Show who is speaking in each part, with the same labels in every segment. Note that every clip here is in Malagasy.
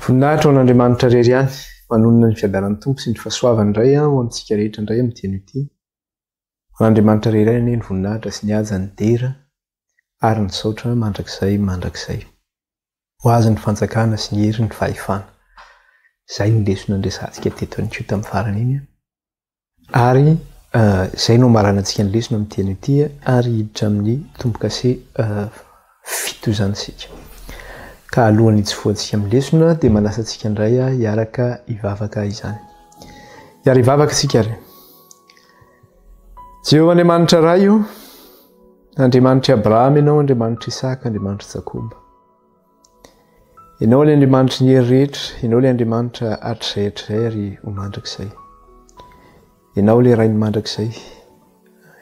Speaker 1: Voninahitra ho an'Andriamanitra irery ihany manonona ny fiadanan'ny tompo sy ny fahasoavany indray ho antsika rehetra indray amin'ny teny ity. Ho an'Andriamanitra irery ny voninahitra sy ny haja ny dera ary ny saotra mandrakizay. Ho azy ny fanjakana sy ny hery ny fahefana. Izay ny lesona nresantsika teto an'io tamin'ny farany iny. Ary izay no maranantsika ny lesona amin'ny teny ity ary hiditra amin'ny tompo-kase fito izany isika. Ka alohan'ny hitsofoantsika amin'ny lesona dia manasa antsika indray hiaraka hivavaka izany. Hiara hivavaka isika ary. Jehovah Andriamanitra iray io, Andriamanitra Abrahama ianao, Andriamanitra Isaka, Andriamanitra Jakoba. Ianao ilay Andriamanitra ny hery rehetra, ianao ilay Andriamanitra hatrizay ary ho mandrakizay. Ianao ilay ray ny mandrakizay,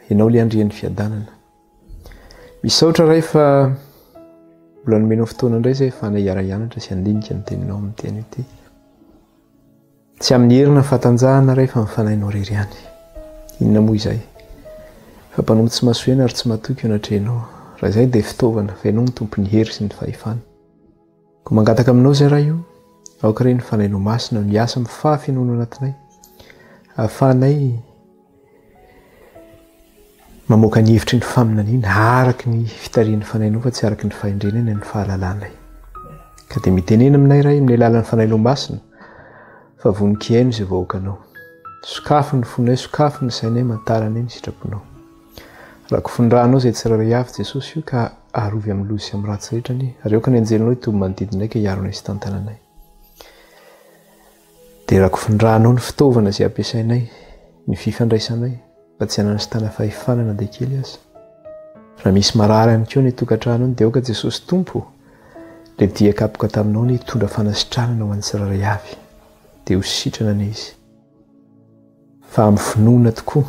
Speaker 1: ianao ilay andrian'ny fiadanana. Misaotra rehefa mbola nomenao fotoana indray izay fa hiara-hianatra sy handinika ny teninao amin'ny teny ity. Tsy amin'ny herina fatanjahana rehefa mifanahinao irery ihany. Inona moa izay? Fa mpanompo tsy mahasoena ary tsy mahatoky eo anatrehanao. Raha izay dia fitaovana fa ianao ny tompon'ny hery sy ny fahefana. Koa mangataka aminao izay raha io, aoka ireny fanahinao masina miasa mifafy ianao anatinay. Ahafahanay mamoaka ny hevitry ny faminaniana araky ny fitarian'ny fanahinao fa tsy araky ny fahendrenana ny fahalalànay. Ka dia mitenena aminay iray amin'ny alalan'ny fanahinao masina fa voninkaino izay vahoakanao. Sokafo ny fonay, sokafo ny sainay, mantarana ny sitraponao. Raha kofondrahanao izay tsirairay avy Jesosy io ka arovy amin'ny loza sy amin'ny ratsy rehetrany ary aoka ny anjelinao hitovy manodidinay ka hiaro-nay sy tantananay. Dia raha kofondrahanao ny fitaovana izay ampiasainay, ny fifandraisanay mba tsy hananastana fahefanana dia kely aza. Raha misy marary ihany koa ny tokantrano dia aoka Jesosy Tompo, dia dia kapoka taminao ny hitondra fanasitranana ho an'ny tsirairay avy, dia ho sitrana ny izy. Fa amin'ny finoana tokoa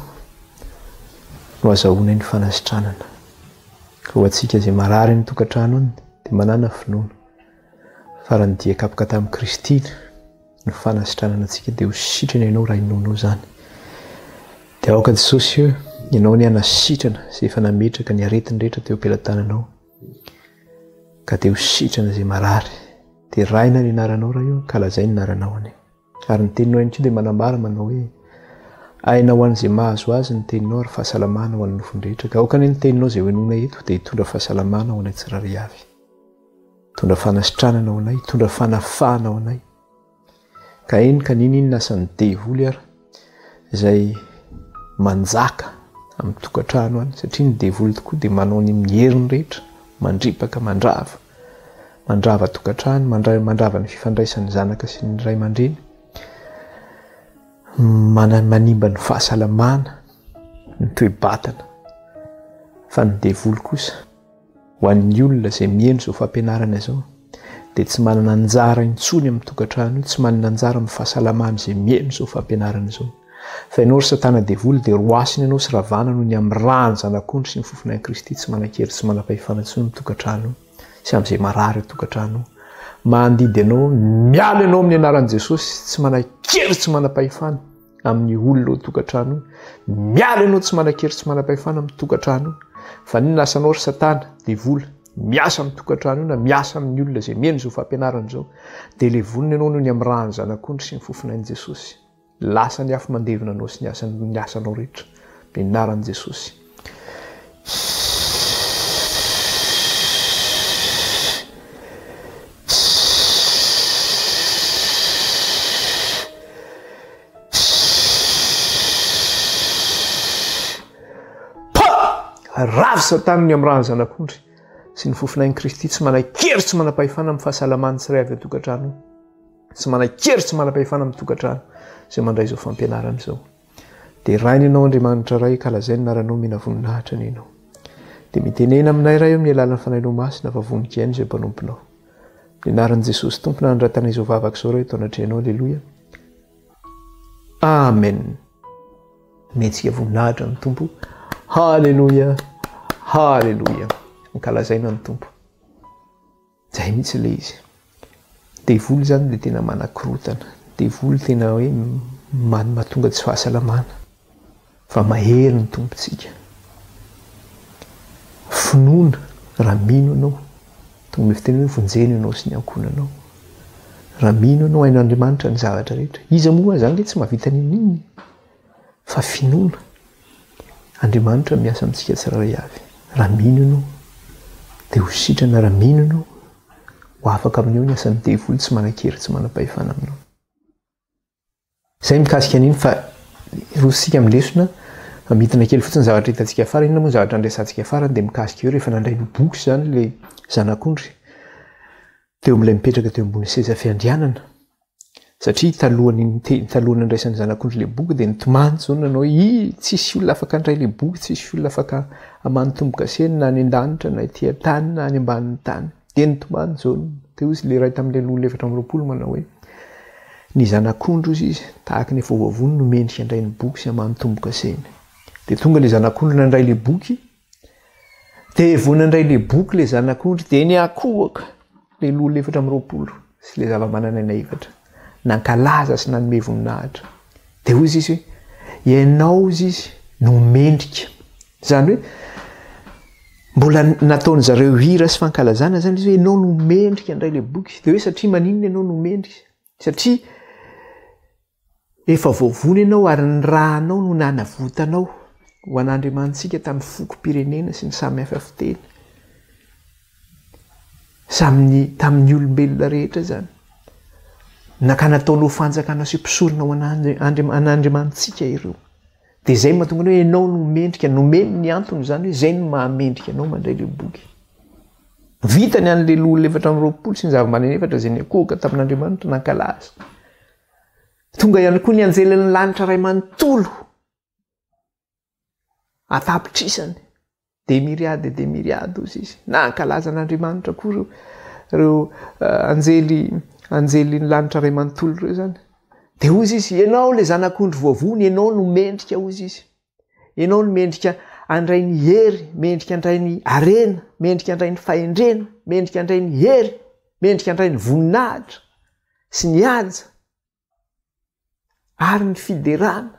Speaker 1: no azahoanay ny fanasitranana. Ka ho antsika izay marary ny tokantrano dia manana finoana. Fa raha ny dia kapoka tamin'i Kristy ny fanasitranana antsika dia ho sitrana ianao raha inoanao izany. Dia aoka Jesosy io, ianao ny hanasitrana izay efa nametraka ny aretiny rehetra teo am-pelantananao. Ka dia ho sitrana izay marary. Dia raina ny anaranao raha io, ka lazay ny anaranao any. Ary ny teninao ihany koa dia manambara manao hoe aina ho an'izay mahazo azy ny teninao ary fahasalamana ho an'ny nofony rehetra. Ka aoka ny teninao izay hoenona eto dia hitondra fahasalamana ho anay tsirairay avy. Hitondra fanasitranana ho anay, hitondra fanafahana ho anay. Ka eny ka ninona asan'ny devoly ary izay manjaka amin'ny tokantrano any, satria ny devoly tokoa dia manao ny heriny rehetra, mandripaka, mandrava tokantrano, mandrava ny fifandraisan'ny zanaka sy ny ray aman-dreny, manimba ny fahasalamana, ny toe-batana. Fa ny devoly kosa ho an'ny olona izay mihaino izao fampianarana izao dia tsy manana anjara intsony amin'ny tokantrano, tsy manana anjara amin'ny fahasalamana izay mihaino izao fampianarana izao. Fa ianao ry satana devoly dia roasina ianao sy ravana noho ny amin'ny rany zanak'ondry sy ny fofonan'i Kristy tsy manan-kery sy manam-pahefana intsony amin'ny tokantrano sy amin'izay marary tokantrano. Mandidy ianao, miala ianao amin'ny anaran'i Jesosy, tsy manan-kery sy manam-pahefana amin'ny olona ao tokantrano. Miala ianao tsy manan-kery sy manam-pahefana amin'ny tokantrano. Fa ninona asanao ry satana devoly, miasa amin'ny tokantrano na miasa amin'ny olona izay mihaino izao fampianarana izao, dia levonina ianao noho ny amin'ny rany zanak'ondry sy ny fofonan'i Jesosy. Lasa ny afo mandevina anao sy ny asanao rehetra. Amin'ny anaran'i Jesosy. Ravy satana ny amin'ny rany zanak'ondry sy ny fofonan'i Kristy tsy manan-kery sy manam-pahefana amin'ny fahasalamana sy ray avy tokantrano. Tsy manan-kery sy manam-pahefana amin'ny tokantrano izay mandray izao fampianarana izao. Dia raina ianao Andriamanitra iray ka lazay ny anaranao mena voninahitra ny ianao. Dia mitenena aminay iray amin'ny alalan'ny fanahinao masina fa voninkaino izay mpanomponao. Ny anaran'i Jesosy Tompona andratana izao vavaka izao reto anatrehanao. Aleloia. Amen. Mentsika voninahitra ny Tompo. Halleluja, halleluja. Nkalazaina ny Tompo. Zay mihitsy ilay izy. Devoly zany dia tena manakorotana. Devoly tena hoe mahatonga tsy fahasalamana. Fa mahery ny tompontsika. Finoana raha mino ianao. Tonga fiteny hoe vonjena ianao sy ny ankonanao. raha mino ianao hain'Andriamanitra ny zavatra rehetra. Iza moa zany le tsy mahavita nininy fa finoana. Andriamanitra miasa amintsika tsiraray avy. Raha mino ianao dia ho sitrana, raha mino ianao ho afaka amin'io ny asan'ny devoly tsy manan-kery tsy manam-pahefana aminao. Izay mikasika an'iny fa rositsika amin'ny lesona midina kely fotsiny zavatra hitantsika afara. Inona moa zavatra andraisantsika afara dia mikasika eo rehefa nandray ny boky zany ilay zanak'ondry teo amin'ilay mipetraka teo ambony seza fiandrianana. Satria talohany andraisan'ny zanak'ondry ilay boky dia nitomany zao nanao tsisy olona afaka handray ilay boky, tsisy olona afaka hamanotombo-kaseny na any an-danitra na ety an-tany na any ambanin'ny tany. Dia nitomany zao teo izy ilay ray tamin'ilay loha 720 manao hoe ny zanak'ondry ozy izy tahaka ny efa voavony no mendrika handray ny boky sy hamanotombo-kaseny. Dia tonga ilay zanak'ondry nandray ilay boky. Dia vao nandray ilay boky ilay zanak'ondry dia niakohaka ilay loha 720 sy ilay zava-mananaina efatra. Nankalaza sy nanome voninahitra. Dia hoy izy hoe ianao izy no mendrika. Zany hoe mbola nataony zareo hira sy fankalazana zany izy hoe ianao no mendrika handray ilay boky. Dia hoe satria maninona ianao no mendrika? Satria efa voavony ianao ary ny rahanao no nanavotanao ho an'Andriamantsika tamin'ny fokom-pirenena sy ny samy hafa fiteny. Tamin'ny olombelona rehetra zany. Nakanataonao fanjakana sy mpisorona ho an'Andriamantsika ireo. Dia izay mahatonga hoe ianao no mendrika, nomeny ny antony zany hoe izay no mahamendrika anao mandray ilay boky. Vitany an'ilay loha 720 sy ny zava-mananaina efatra izay niakohaka tamin'Andriamanitra nankalaza. Tonga ihany koa ny anjelan'ny lanitra ray manontolo atapitrisany de miriady ozy izy. Nankalaza an'Andriamanitra koa reo anjely ny lanitra ray manontolo reo zany. Dia ozy izy ianao ilay zanak'ondry voavony, ianao no mendrika ozy izy. Ianao no mendrika handray ny hery, mendrika handray ny arena, mendrika handray ny fahendrena, mendrika handray ny hery, mendrika handray ny voninahitra sy ny haja ary ny fiderana.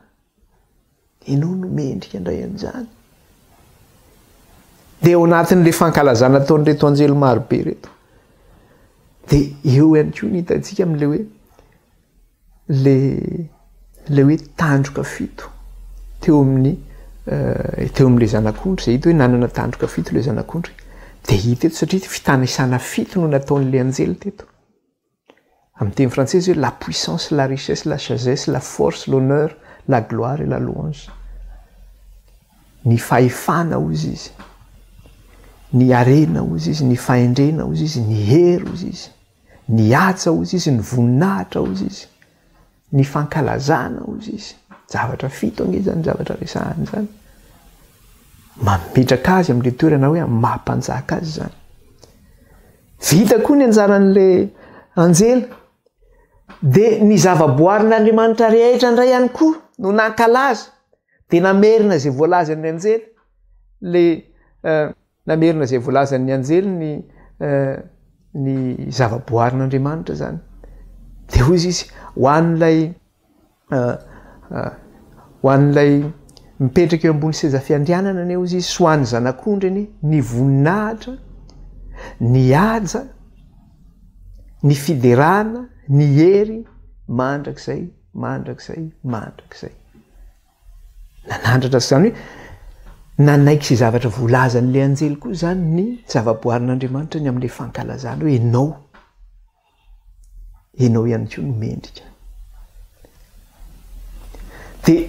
Speaker 1: Ianao no mendrika handray an'izany. Dia ao anatin'ilay fankalazana ataon'ireto anjely marobe reto dia eo ihany koa ny hitantsika amin'ilay hoe le hoe tandroka fito teo amin'ilay zanak'ondry. Izay hita hoe nanana tandroka fito ilay zanak'ondry. Dia hita eto satria fitanisana fito no nataon'ilay anjely teto. Amin'ny teny frantsay izy hoe la puissance, la richesse, la sagesse, la force, l'honneur, la gloire et la louange. Ny fahefana ozy izy, ny arena ozy izy, ny fahendrena ozy izy, ny hery ozy izy, ny haja ozy izy, ny voninahitra ozy izy, ny fankalazana ozy izy. Zavatra fito ange zany zavatra resahany zany. Mametraka azy amin'ilay toerana hoe mampanjaka azy zany. Vita koa ny anjaran'ilay anjely dia ny zavaboarin'Andriamanitra rehetra indray ihany koa no nankalaza dia namerina izay voalazan'ny anjely namerina izay voalazan'ny anjely ny zavaboarin'Andriamanitra zany. Dia hoy izy ho an'ilay mipetraka eo ambony seza fiandrianana ane izy sy ho an'ny zanak'ondry ny voninahitra, ny haja, ny fiderana, ny hery mandrakizay. Nanandratra zany hoe nanaiky sy zavatra voalazan'ilay anjely koa zany ny zavaboarin'Andriamanitra ny amin'ilay fankalazana hoe ianao ihany koa no mendrika. Dia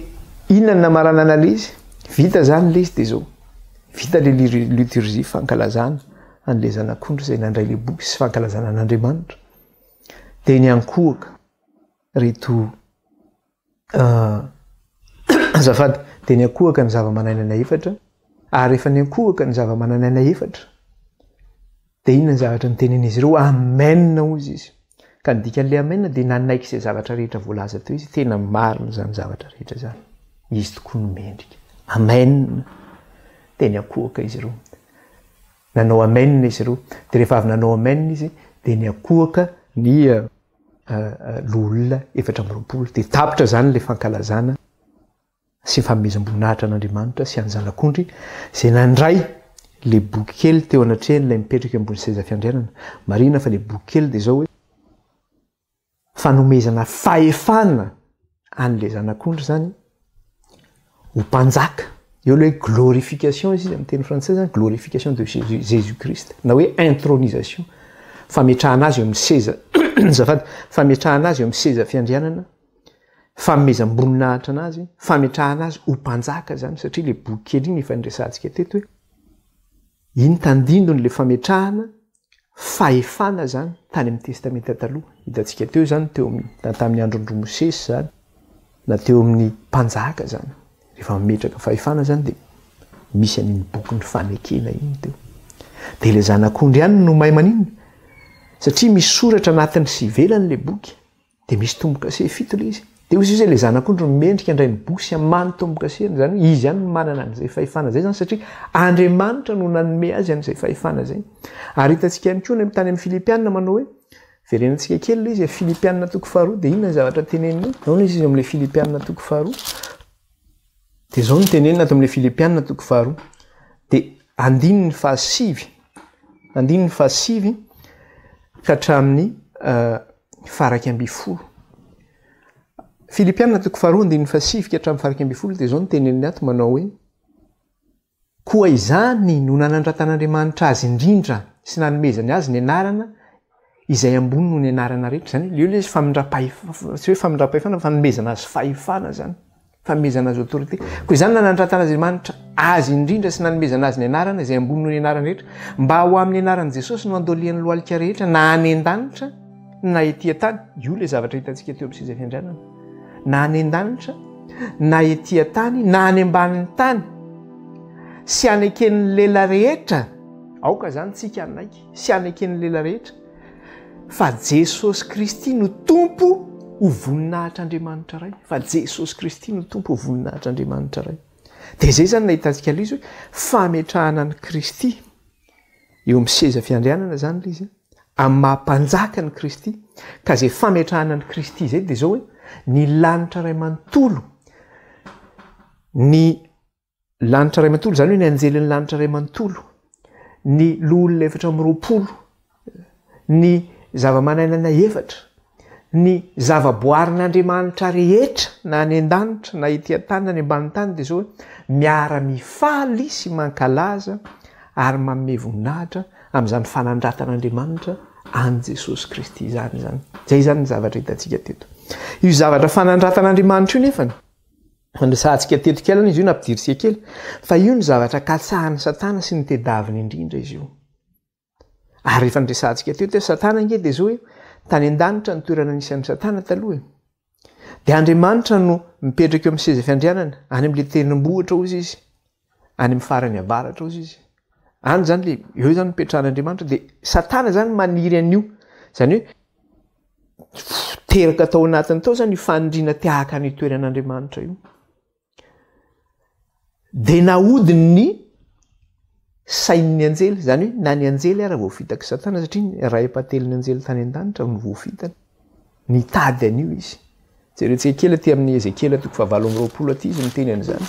Speaker 1: inona ny namarana an'ilay izy? Vita zany ilay izy dia zao. Vita ilay liturgie fankalazana an'ilay zanak'ondry izay nandray ilay boky sy fankalazana an'Andriamanitra. Dia niankohaka reto azafady dia niankohaka ny zava-mananaina efatra ary rehefa niankohaka ny zava-mananaina efatra dia inona ny zavatra nitenen'izy ireo? Amen ozy izy. Ka ny dikan'ilay amen dia nanaiky izay zavatra rehetra voalaza teo izy. Tena marina zany zavatra rehetra zany. Izy tokoa no mendrika. Amen. Dia niankohaka izy ireo. Nanao amen izy ireo. Dia rehefa avy nanao amen izy dia niankohaka ny l'olona 720. Dia tapitra zany ilay fankalazana sy fanomezam-boninahitra an'Andriamanitra sy any zanak'ondry izay nandray le boky kely teo anatrehany ilay mipetraka ambony seza fiandrianana. Marina fa le boky kely dia zao hoe fanomezana fahefana an'le zanak'ondry zany ho mpanjaka. Eo le hoe glorification izy amin'ny teny frantsay zany, glorification de Jésus Christ, na hoe intronisation, fametrahana azy eo amin'ny seza zafady, fametrahana azy eo amin'ny seza fiandrianana, fanomezam-boninahitra anazy, fametrahana azy ho mpanjaka zany. Satria le boky kely iny efa niresantsika teto hoe iny tandindony le fametrahana fahefana zany tany amin'ny testamenta taloha. Hitantsika teo zany teo tamin'ny androndro Mosesy zany, na teo amin'ny mpanjaka zany, rehefa mimetraka fahefana zany dia misy an'iny bokyny fanekena iny teo. Dia le zanak'ondry ihany no mahay maninona, satria misy soratra anatiny sy ivelany le boky, dia misy tombo-kase fito le izy. Dia hoy izy hoe le zanak'ondry no mendrika andray ny boky sy hamany tombo-kaseny, zany izy ihany no manana an'izay fahefana zay zany, satria Andriamanitra no nanome azy an'izay fahefana zay. Ary hitantsika ihany koa ny tany amin'ny Filipianina manao hoe, verenantsika kely le izy Filipianina toko faharoa, dia inona zavatra teneniny naona izy amin'ilay Filipianina toko faharoa. Dia zao no tenenina ato amin'ilay Filipianina toko faharoa, dia andininy fahasivy ka hatramin'ny faraky amby folo. Filipianina toko faharoa andininy fahasivy ka hatramin'ny faraky amby folo, dia zao no teneniny ato manao hoe koa izany no nanandrantan'Andriamanitra azy indrindra sy nanomezany azy ny anarana izay ambony no ny anarana rehetra. Zany eo le izy tsy hoe famindram-pahefana, fanomezana azy fahefana zany, fanomezana azy autorité. Koa izany nanandrantan'Andriamanitra azy indrindra sy nanomezana azy ny anarana izay ambony no ny anarana rehetra, mba ho amin'ny anaran'i Jesosy no andolian'ny lohalika rehetra na any an-danitra na etỳ tany. Io le zavatra hitantsika teo amin'ny seza fiandrianana, na any an-danitra na etỳ tany na any ambanin'ny tany, sy aneken'ny lela rehetra. Aoka zany tsika anaiky, sy aneken'ny lela rehetra, fa Jesosy Kristy no tompo ho voninahitr'Andriamanitra ray. Fa Jesosy Kristy no tompo ho voninahitr'Andriamanitra ray. Dia zay zany nahitantsika le izy hoe fametrahana ny Kristy eo amin'ny seza fiandrianana zany le izy, amin'ny mahampanjaka ny Kristy. Ka zay fametrahana ny Kristy zay dia zao hoe ny lanitra ray manontolo, ny lanitra ray manontolo zany hoe ny anjelin'ny lanitra ray manontolo, ny loholona efatra amby roapolo, ny zava-mananana efatra, ny zava-boarin'Andriamanitra rehetra na any an-danitra na etỳ tany na any ambanin'ny tany, dia zao hoe miara-mifaly sy mankalaza ary manome voninahitra amin'izany fanandratan'Andriamanitra any Jesosy Kristy zany. Zay zany ny zavatra hitantsika teto. Io zavatra fanandratan'Andriamanitra io nefany fandrasantsika teto kely izy io, nampidirisika kely, fa io ny zavatra katsahan'ny Satana sy ny tedaviny indrindra izy io. Ary rehefa nresantsika teto Satana nge dia zao hoe tany an-danitra ny toerana nisan'ny Satana taloha, dia Andriamanitra no mipetraka eo amin'ny seza fiandrianana, any amin'le tendrombohitra ozy izy, any amin'ny farany avaratra ozy izy, any zany le eo zany mipetrahan'Andriamanitra. Dia Satana zany maniry an'io, zany hoe teraka tao anatiny tao zany io fanindriana tiahaka ny toeran'Andriamanitra io. Dia nahodiny ny sain'ny anjely, zany hoe na ny anjely ary voafitaka Satana, satria ray apatelin'ny anjely tany an-danitra no voafitana, nitady an'io izy. Jerentsika kely aty amin'ny Ezekiela toko fahavalo amby roapolo aty izy miteny an'izany.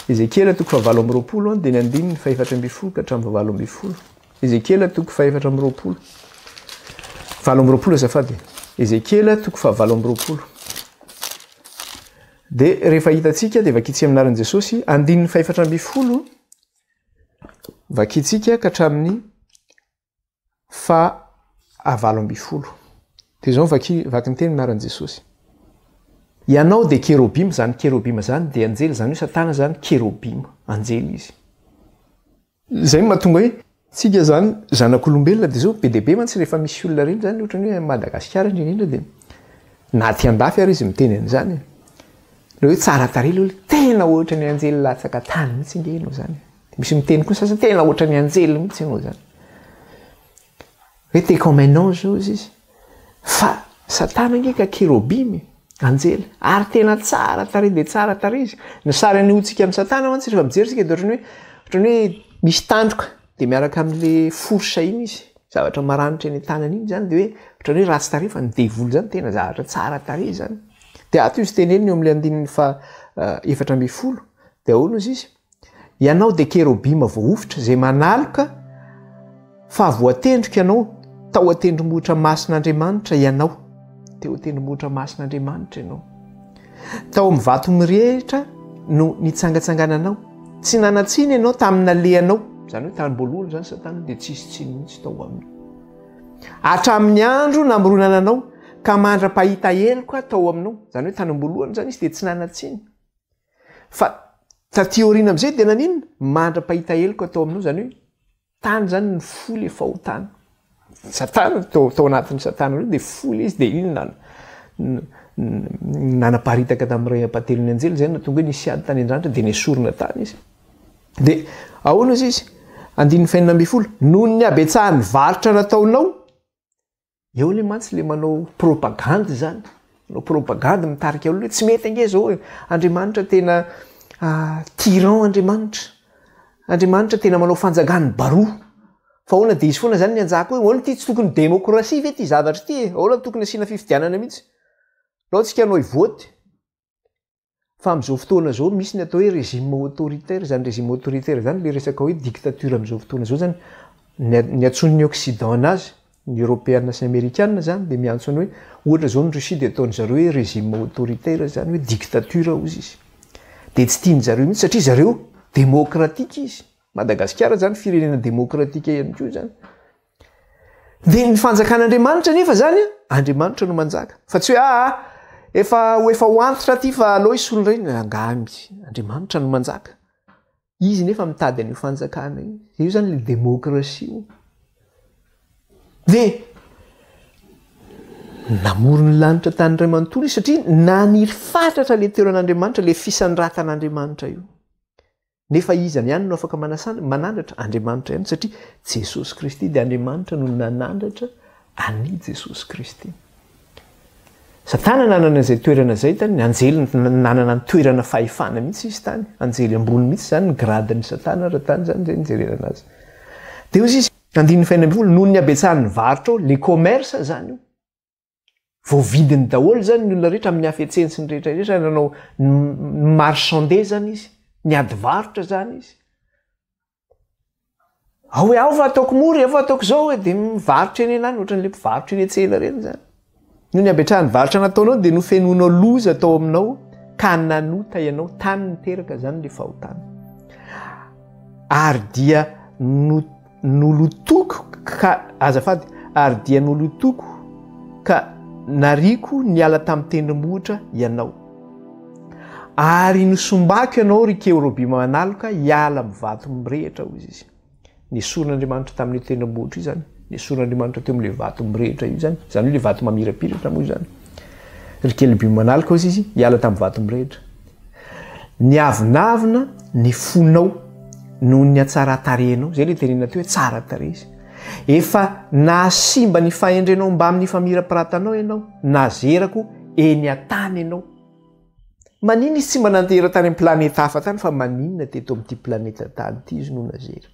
Speaker 1: Ezekiela toko fahavalo amby roapolo dia ny andininy faefatra amby folo ka hatramin'ny fahavalo amby folo. Ezekiela toko faefatra amby roapolo, valo amby roapolo azafady. Ezekiela toko fahavalo amby roapolo. Dia rehefa hitantsika dia vakitsika amin'ny anaran'i Jesosy, andininy faefatra amby folo vakitsika ka hatramin'ny fahavalo amby folo. Dia zao vaky ny teny anaran'i Jesosy. Ianao dia kérobima, zany kérobima zany dia anjely, zany hoe Satana zany kérobima, anjely izy. Zay mahatonga hoe tsika zany zanak'olombelona dia zao be dia be mantsy rehefa misy olona reny zany ohatran'ny hoe Madagasikara indrindra dia na aty andafy ary izy miteny an'izany. Le hoe tsara tarehy le olona, tena ohatran'ny anjely latsaka tany mihitsy nge ianao zany. Misy miteny koa sasany tena ohatran'ny anjely mihitsy ianao zany. Hoe t'es comme un ange izy. Fa Satana nge ka kérobimy, anjely, ary tena tsara tarehy dia tsara tarehy izy. Ny sary an'iotsika amin'ny Satana mantsy rehefa mijery isika dia ohatran'ny hoe misy tandroka dia miaraka amin'le forsa iny izy, zavatra maranitra eny tanany iny zany, dia hoe ohatran'ny hoe ratsy tarehy fa ny devoly zany tena zavatra tsara tarehy zany. Dia ato izy teneniny eo amin'le andininy efatra amby folo, dia ahoana izy izy? Ianao dia kérobima voaofitra izay manaloka fa voatendrika ianao tao atendrombohitra masin'Andriamanitra ianao. teo tendrombohitra masin'Andriamanitra ianao. Tao amin'ny vato mirehitra no nitsangatsangananao, tsy nanatsiny ianao tamina lehanao, zany hoe tanymboalohany zany Satana dia tsisy tsiny mihitsy tao aminy. Hatramin'ny andro namoronananao ka mandra-pahita heloka tao aminao, zany hoe tanymboalohany zany izy dia tsy nanatsiny. Fa taty aoriana amin'izay dia naninona? Mandra-pahita heloka tao aminao, zany hoe tany zany ny foly efa ho tany. Satana tao anatin'ny Satana io dia foly izy dia iny nanaparitaka tamin'ny ray apatelon'ny anjely zay natonga hoe nisy ady tany Andriamanitra dia nesorina tany izy. Dia ahoana izy izy? 9:40 noho ny abetsahan'ny varotra nataonao, eo le mantsy le manao propagande zany, manao propagande mitarika olona hoe tsy mety ange zao hoe Andriamanitra tena tyran Andriamanitra tena manao fanjakany baroa. Fa ahoana dia izy foana zany ny anjaka hoe ahoana ity tsy tokony demokrasia ve ity zavatra ity e? Ahoana tokony asiana fifidianana mihitsy? Raha tsika hanao hivoty. Fa amin'izao fotoana zao misy ny atao hoe régime autoritaire, zany régime autoritaire zany le resaka hoe dictature amin'izao fotoana zao zany ny antson'ny Occident anazy, ny Européenne sy Américaine zany dia miantsona hoe ohatra zao ny Russie dia ataony zareo hoe régime autoritaire zany hoe dictature ozy izy. Dia tsy tiany zareo mihitsy satria zareo démocratique izy. Madagasikara zany firenena démocratique ihany koa zany. Dia ny fanjakan'Andriamanitra nefa zany Andriamanitra no manjaka. Fa tsy hoe efa ho antitra aty fa aleo hisolo reny angamby. Andriamanitra no manjaka. Izy nefa mitady an'io fanjakana io. Io zany le démocratie io. Dia namorony lanitra tany iray manontolo satria naniry fatratra le toeran'Andriamanitra, le fisandratan'Andriamanitra io. Nefa izy ihany no afaka manandratra Andriamanitra ihany satria Jesosy Kristy dia Andriamanitra no nanandratra any Jesosy Kristy. Satana nanana izay toerana izay tany, ny anjely nanana ny toerana fahefana mihitsy izy tany, anjely ambony mihitsy zany ny gradin'ny Satana raha tany zany zay nijerena azy. Dia ozy izy 9:40 noho ny abetsahan'ny varotra le commerce zany io. Voavidiny daholo zany ny olona rehetra amin'ny hafetseny sy ny rehetrarehetra nanao marchandais zany izy. Ny ady varotra zany izy. Hoe ao fa ataoko mory, ao fa ataoko zao hoe dia mivarotra eny enany ohatran'ilay mpivarotra eny an-tsena reny zany. Noho ny abetrahan'ny varotra nataonao dia nofenoinao loza tao aminao ka nanota ianao tany niteraka zany le fahotana. Ary dia nolotoko ka azafady, ary dia nolotoko ka nariko niala tamin'ny tendrombohitra ianao. Ary nosombako ianao rikeo roby manaloka hiala amin'ny vato mirehitra hozy izy. Nesorin'Andriamanitra tamin'ny tendrombohitra io zany. Nesorin'Andriamanitra teo amin'ilay vato mirehitra io zany. Zany hoe ilay vato mamirapiratra moa zany. Rikeo roby manaloka hozy izy hiala tamin'ny vato mirehitra. Niavinavina ny fonao noho ny atsara tarehinao. Zay le tenena teo hoe tsara tarehy izy. Efa nasimba ny fahendrenao mba amin'ny famirapirantanao ianao, nazerako eny an-tany ianao. Maninona izy tsy manantera tany amin'ny planeta hafa tany fa maninona teto amin'ity planeta tany ity izy no nazera.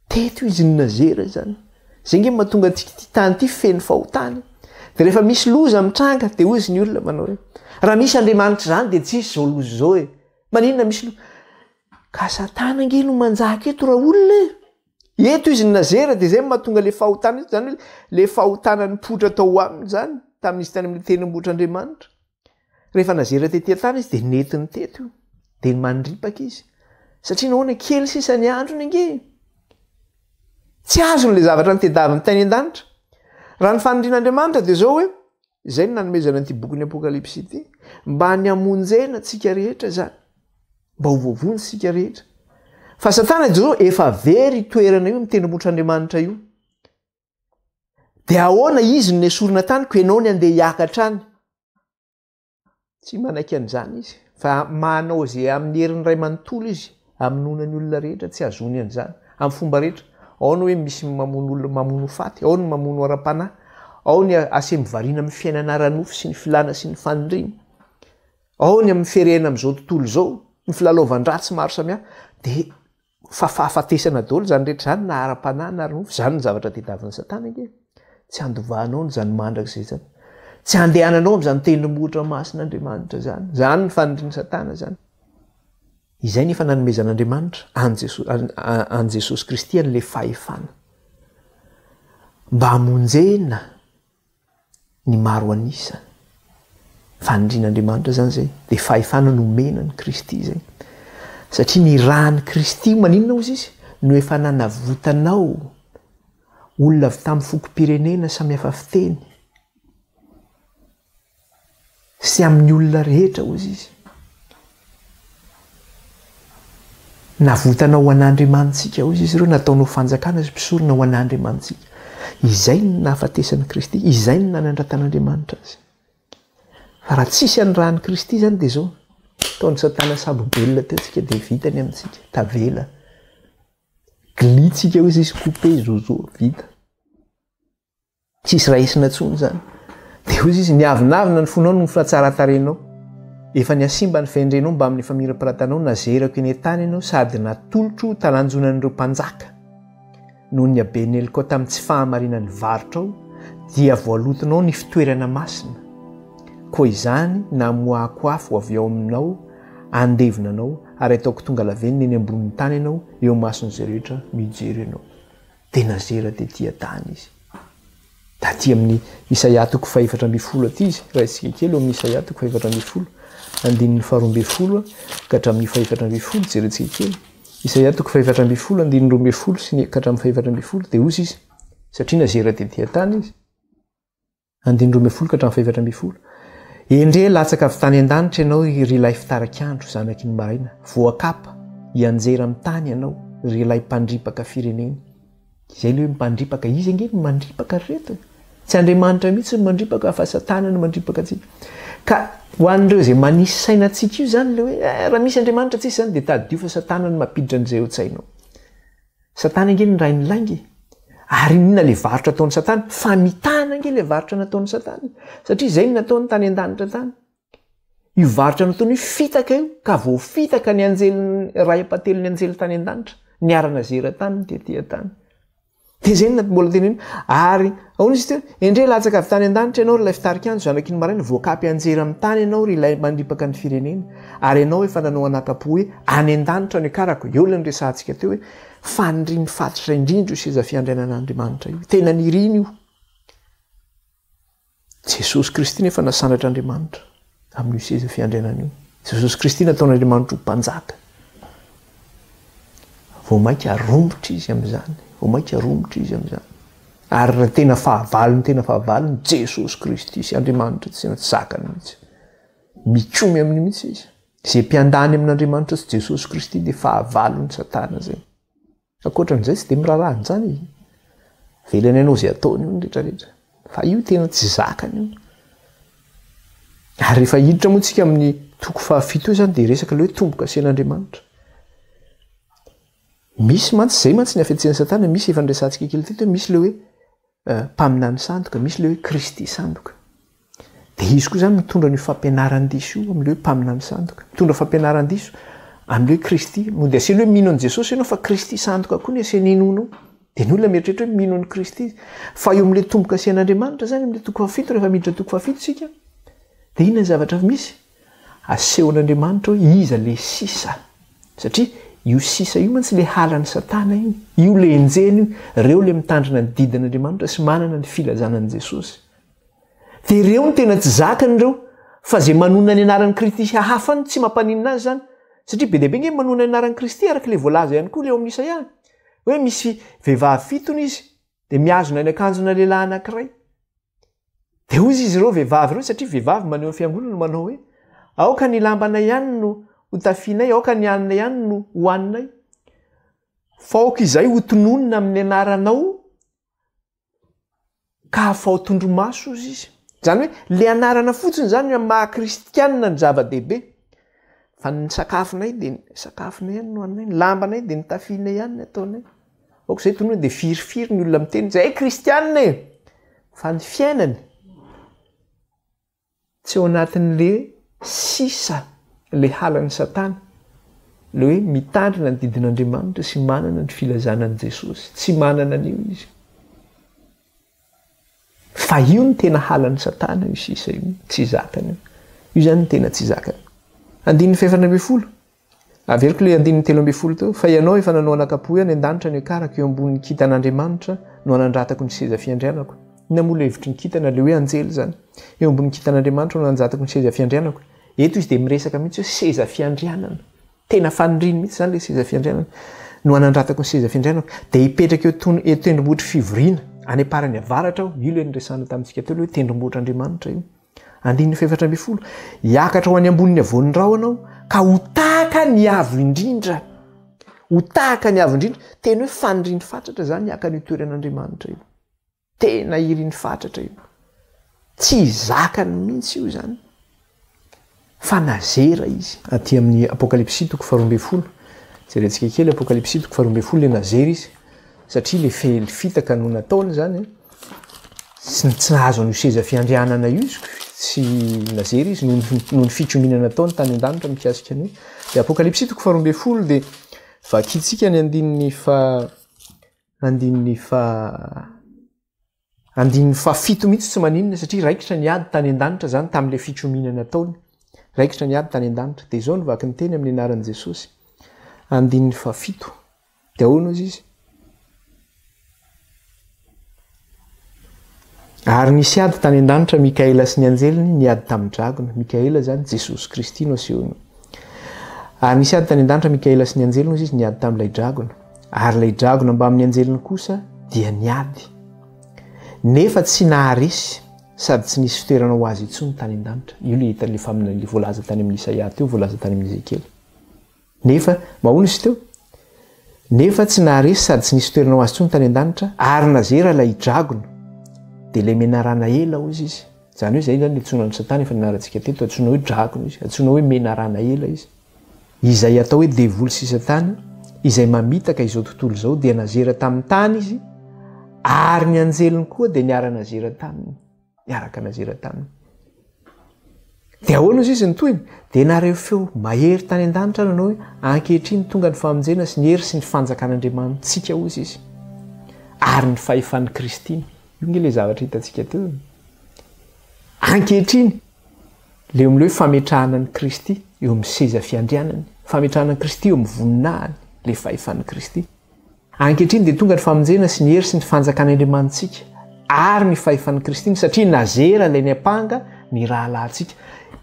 Speaker 1: Teto izy no nazera zany. Zay nge mahatonga ity tany ity feno fahotany. Dia rehefa misy loza mitranga dia hozy ny olona manao hoe raha misy Andriamanitra zany dia tsisy zao loza zao e. Maninona misy loza? Ka Satana nge no manjaka eto raha olona e. Eto izy no nazera dia zay mahatonga le fahotana ito zany hoe le fahotana nipoitra tao aminy zany tamin'izy tany amin'ny tendrombohitr'Andriamanitra. Rehefa nazera tetỳ tany izy dia netiny teto io. Dia mandripaka izy. Satria nahoana kely sisa ny androny ange. Tsy azony le zavatra nitedaviny tany an-danitra. Raha ny fanirian'Andriamanitra dia zao hoe izay no nanomezana an'ity boky ny Apokalipsy ity. Mba ny hamonjena antsika rehetra zany. Mba ho vovony tsika rehetra. Fa Satana dia zao efa very toerana io mitendrombohitr'Andriamanitra io. Dia ahoana izy no nesorina tany ko ianao ny andeha hiakatra any. Tsy manaiky an'izany izy. Fa manao izay amin'ny herin'ny ray manontolo izy. Aminonany olona rehetra tsy azony an'izany. Amin'ny fomba rehetra. Ao ny hoe misy mamono olona mamono faty. Ao ny mamono ara-panahy. Ao ny asemivariana amin'ny fiainana ara-nofo sy ny filana sy ny fanindrina. Ao ny amin'ny firenena amin'izao tontolo izao. Ny filalaovan-dratsy maro samihafa. Dia fahafatesana daholo zany rehetra zany na ara-panahy na ara-nofo. Zany ny zavatra tediavin'ny Satana ange. Tsy andovanao ny zany mandrakizay zany. Tsy andehananao amin'izany tendrombohitra masin'Andriamanitra zany. Zany ny fanindrin'ny Satana zany. Izay nefa nanomezan'Andriamanitra an Jesosy Kristy an'ilay fahefana. Mba hamonjena ny maro anisa fanindrin'andriamanitra zany zay de fahefana nomenany Kristy zay satria ny rahany Kristy maninona ozy izy no efa nanavotanao olona avy tamin'ny fokom-pirenena samy hafa fiteny sy amin'ny olona rehetra ozy izy navotanao ho an'Andriamanitsika ozy izy ireo nataonao fanjakana sy mpisorona ho an'Andriamanitsika izay ny nahafatesan'i Kristy izay ny nanandratan'Andriamanitra azy fa raha tsisy any rahany Kristy zany de zao taony Satana sabobelona teotsika de vitany amintsika tavela glitsika ozy izy coupe zozo vita tsisy raisina tsony zany de ozy izy niavinavina ny fonao no fahatsaratarenao efa niasimba ny fendrenao mba amin'ny famirampiratanao nazerako eny tany ianao sady natolotro talanjonan'ireo mpanjaka noho ny abeneloko tamin'ny tsy fahamarinany varotra ao dia voalotonao ny fitoerana masina koa izany namoahako afo avy ao aminao andevonanao ary ataoko tonga lavenina eny ambonin'ny tany ianao eo mason'izay rehetra mijery ianao de nazera de tia tany izy da ty amin'ny Isaia 4:7 aty izy raha isika kely eo amin'ny Isaia 4:7 andininy 12 ka hatramin'ny 4:7 jerentsika kely Isaia 4:7 andininy 12 sy ka hatramin'ny 4:7 de ozy izy satria nazera de tia tany izy andininy 12 ka hatramin'ny 4:7 endre latsaka avy tany an-danitra ianao rilay fitarak'andro zanaky ny maraina voakapa ianjera amin'ny tany ianao rilay mpandripaka firenena izay le hoe mpandripaka izy ange ny mandripaka reto tsy Andriamanitra mihitsy ny mandripaka fa Satana ny mandripaka atsika ka ho an'ireo zay manisy sainatsika io zany le hoe raha misy Andriamanitra tsisy zany de tadio fa Satana ny mampiditra an'izay otsainao Satana ange ny ray ny laingy ary inona le varotra ataon'ny Satana fa mitana ange le varotra nataon'ny Satana satria izay ny nataony tany an-danitra tany io varotra nataony fitaka io ka voafitaka ny anjely ray apately ny anjely tany an-danitra ny arana zera tany de tia tany de zay ny mbola teneny ary ahoana izy teo endre latsaka avy tany an-danitra ianao rilay fitarikandro zanaky ny maraina voakapy anjera amin'ny tany ianao rilay mandripaka ny firenena ary ianao efa nanao anakapo hoe any an-danitra ny akarako eo le nyresantsika teo hoe faniriny fatotra indrindro seza fiandrianan'Andriamanitra io tena niriny io Jesosy Kristy nefa nasandratra Andriamanitra amin'io seza fiandrianana io Jesosy Kristy nataon'Andriamanitra ho mpanjaka vao mainka arombotra izy amin'izany vao mainka arombotra izy amin'izany ary raha tena fahavalony Jesosy Kristy sy Andriamanitra tsy zakany mihitsy mikomy amin'ny mihitsy izy zay mpiandany amin'Andriamanitra sy Jesosy Kristy de fahavalony Satana zay akoatran'izay tsy de mirarahany zany izy velany ianao zay ataony io rehetrarehetra fa io tena tsy zakany io ary rehefa hiditra moa tsika amin'ny toko 7 io zany de resaka le hoe tomboka asian'Andriamanitra misy mantsy zay mantsy ny afetsen'ny Satana misy efa nresantsika kely teto misy le hoe mpaminany sandoka misy le hoe Kristy sandoka de izy koa zany mitondra ny fampianaran-diso io am'le hoe mpaminany sandoka mitondra fampianaran-diso am'le hoe Kristy mody asia le hoe mino an' Jesosy ianao fa Kristy sandoka koa ny asia ninonao de ny olona mieritreritra hoe mino an'i Kristy fa eo am'le tomboka asian'Andriamanitra zany am'le toko 7 rehefa miditra toko 7 sika de inona ny zavatra misy asehon'Andriamanitra hoe iza le sisa satria io sisa io mantsy le halan'ny Satana io le enjeny io reo le mitandrina ny didin'Andriamanitra sy manana ny filazanan'i Jesosy de reo ny tena tsy zakany reo fa zay manona ny anaran'i Kristy hahafa ny tsy mampaninina azy zany satria be deabe nge manona ny anaran'i Kristy araka le voalaza ihany koa le eo amin'ny Isaia hoe misy vehivavy fitony izy de miazona ny akanjona lehilahy anankiray de ozy izy ireo vehivavy ireo satria vehivavy maneho fiangonana manao hoe aoka ny lambana ihany no hotafianay aoka ny anina ihany no hoaninay fa aoka izay hotononina amin'ny anaranao ka afa ho tondromaso izy izy zany hoe le anarana fotsiny zany maha-kristianina ny zava-dehibe fa ny sakafonay de sakafonay ihany no hoaninay ny lambanay de ny tafianay ihany ny ataonay aoka izay tonona de firifiry ny olona miteny zay kristianina e fa ny fiainany tsy ao anatin'le sisa le halan'ny Satana le hoe mitandrina ny didin'Andriamanitra sy manana ny filazanan'i Jesosy tsy manana an'io izy fa io ny tena halan'ny Satana io sisa io tsy zakany io zany ny tena tsy zakany andininy 4:12 averiko le andininy 3:12 teo fa ianao efa nanao anakapo any an-danitra ny akaraka eo ambonin'ny kitan'Andriamanitra no anandratako ny seza fiandrianako namola hevitry ny kitana le hoe anjely zany eo ambony kitan'andriamanitra no anjatako ny seza fiandrianako eto izy dia miresaka mihitsy hoe seza fiandrianana tena fanindriny mihitsy zany le seza fiandrianana no anandratako ny seza fiandrianako dia hipetraka eo tendrombohitry fivoriana any aparany avaratra aho io le nyresana tamintsika teo le hoe tendrombohitra andriamanitra io andininy fefatra amby folo hiakatra ho any amboniny avon'ny rao anao ka ho tahaka ny avo indrindra ho tahaka ny avo indrindra tena hoe fanindriny fatratra zany hiaka ny toeran'andriamanitra io tena iriny fatratra io tsy zakany mihitsy io zany fa nazera izy aty amin'ny apokalipsy toko faharoambe folo jerentsika kely apokalipsy toko faharoambe folo le nazera izy satria le fely fitaka no nataony zany tsy nahazo an'io seza fiandrianana io izy sy nazera izy noho ny fitsominana nataony tany an-danitra mikasika an'io de apokalipsy toko faharoambe folo de vakitsika ny andininy fafito mihitsy tsy maninona satria raikitra ny ady tany an-danitra zany tamin'le fitsominana nataony raikitra ny ady tany an-danitra de izao novaky ny teny amin'ny anaran'i Jesosy andininy fafito de ahoana izy izy ary nisy ady tany an-danitra Mikaela sy ny anjeliny ny ady tamin'ny dragona Mikaela zany Jesosy Kristy no asehony ary nisy ady tany an-danitra Mikaela sy ny anjeliny izy ny ady tamin'ilay dragona ary lay dragona mba amin'ny anjeliny kosa dia ny ady nefa tsy naharesy sady tsy nisy fitoerana ho azy intsony tany an-danitra io le hita le famina voalaza tany amin'ny Isaia teo voalaza tany amin'ny Ezekely nefa mahono izy teo nefa tsy naharesy sady tsy nisy fitoerana ho azy intsony tany an-danitra ary nazera lay dragona de le menarana ela hozy izy zany hoe zay zany le atsona ny satana efa nanarantsika teto atsona hoe dragona izy atsona hoe menarana ela izy izay atao hoe devoly sy satana izay mamitaka izao tontolo zao dia nazera tamin'ny tany izy ary ny anjeliny koa dia niara-nazera taminy niaraka nazera taminy dia ahoana izy ny toyny dia nareo feo mahery tany an-danitra nanao hoe ankehitriny tonga ny famonjena sy ny hery sy ny fanjakan'andriamanitsika ozy izy ary ny fahefan'ny Kristiny io nge le zavatra hitantsika teo ankehitriny le eo amin'le hoe fametrahana ny Kristy eo amin'ny seza fiandrianany fametrahana ny Kristy eo amin'ny voninahiny le fahefan'ny Kristy ankehitriny dia tonga ny famonjena sy ny hery sy ny fanjakan'andriamanitsika ary ny fahefan'ny Kristiny satria nazera lay miapanga ny rahalahintsika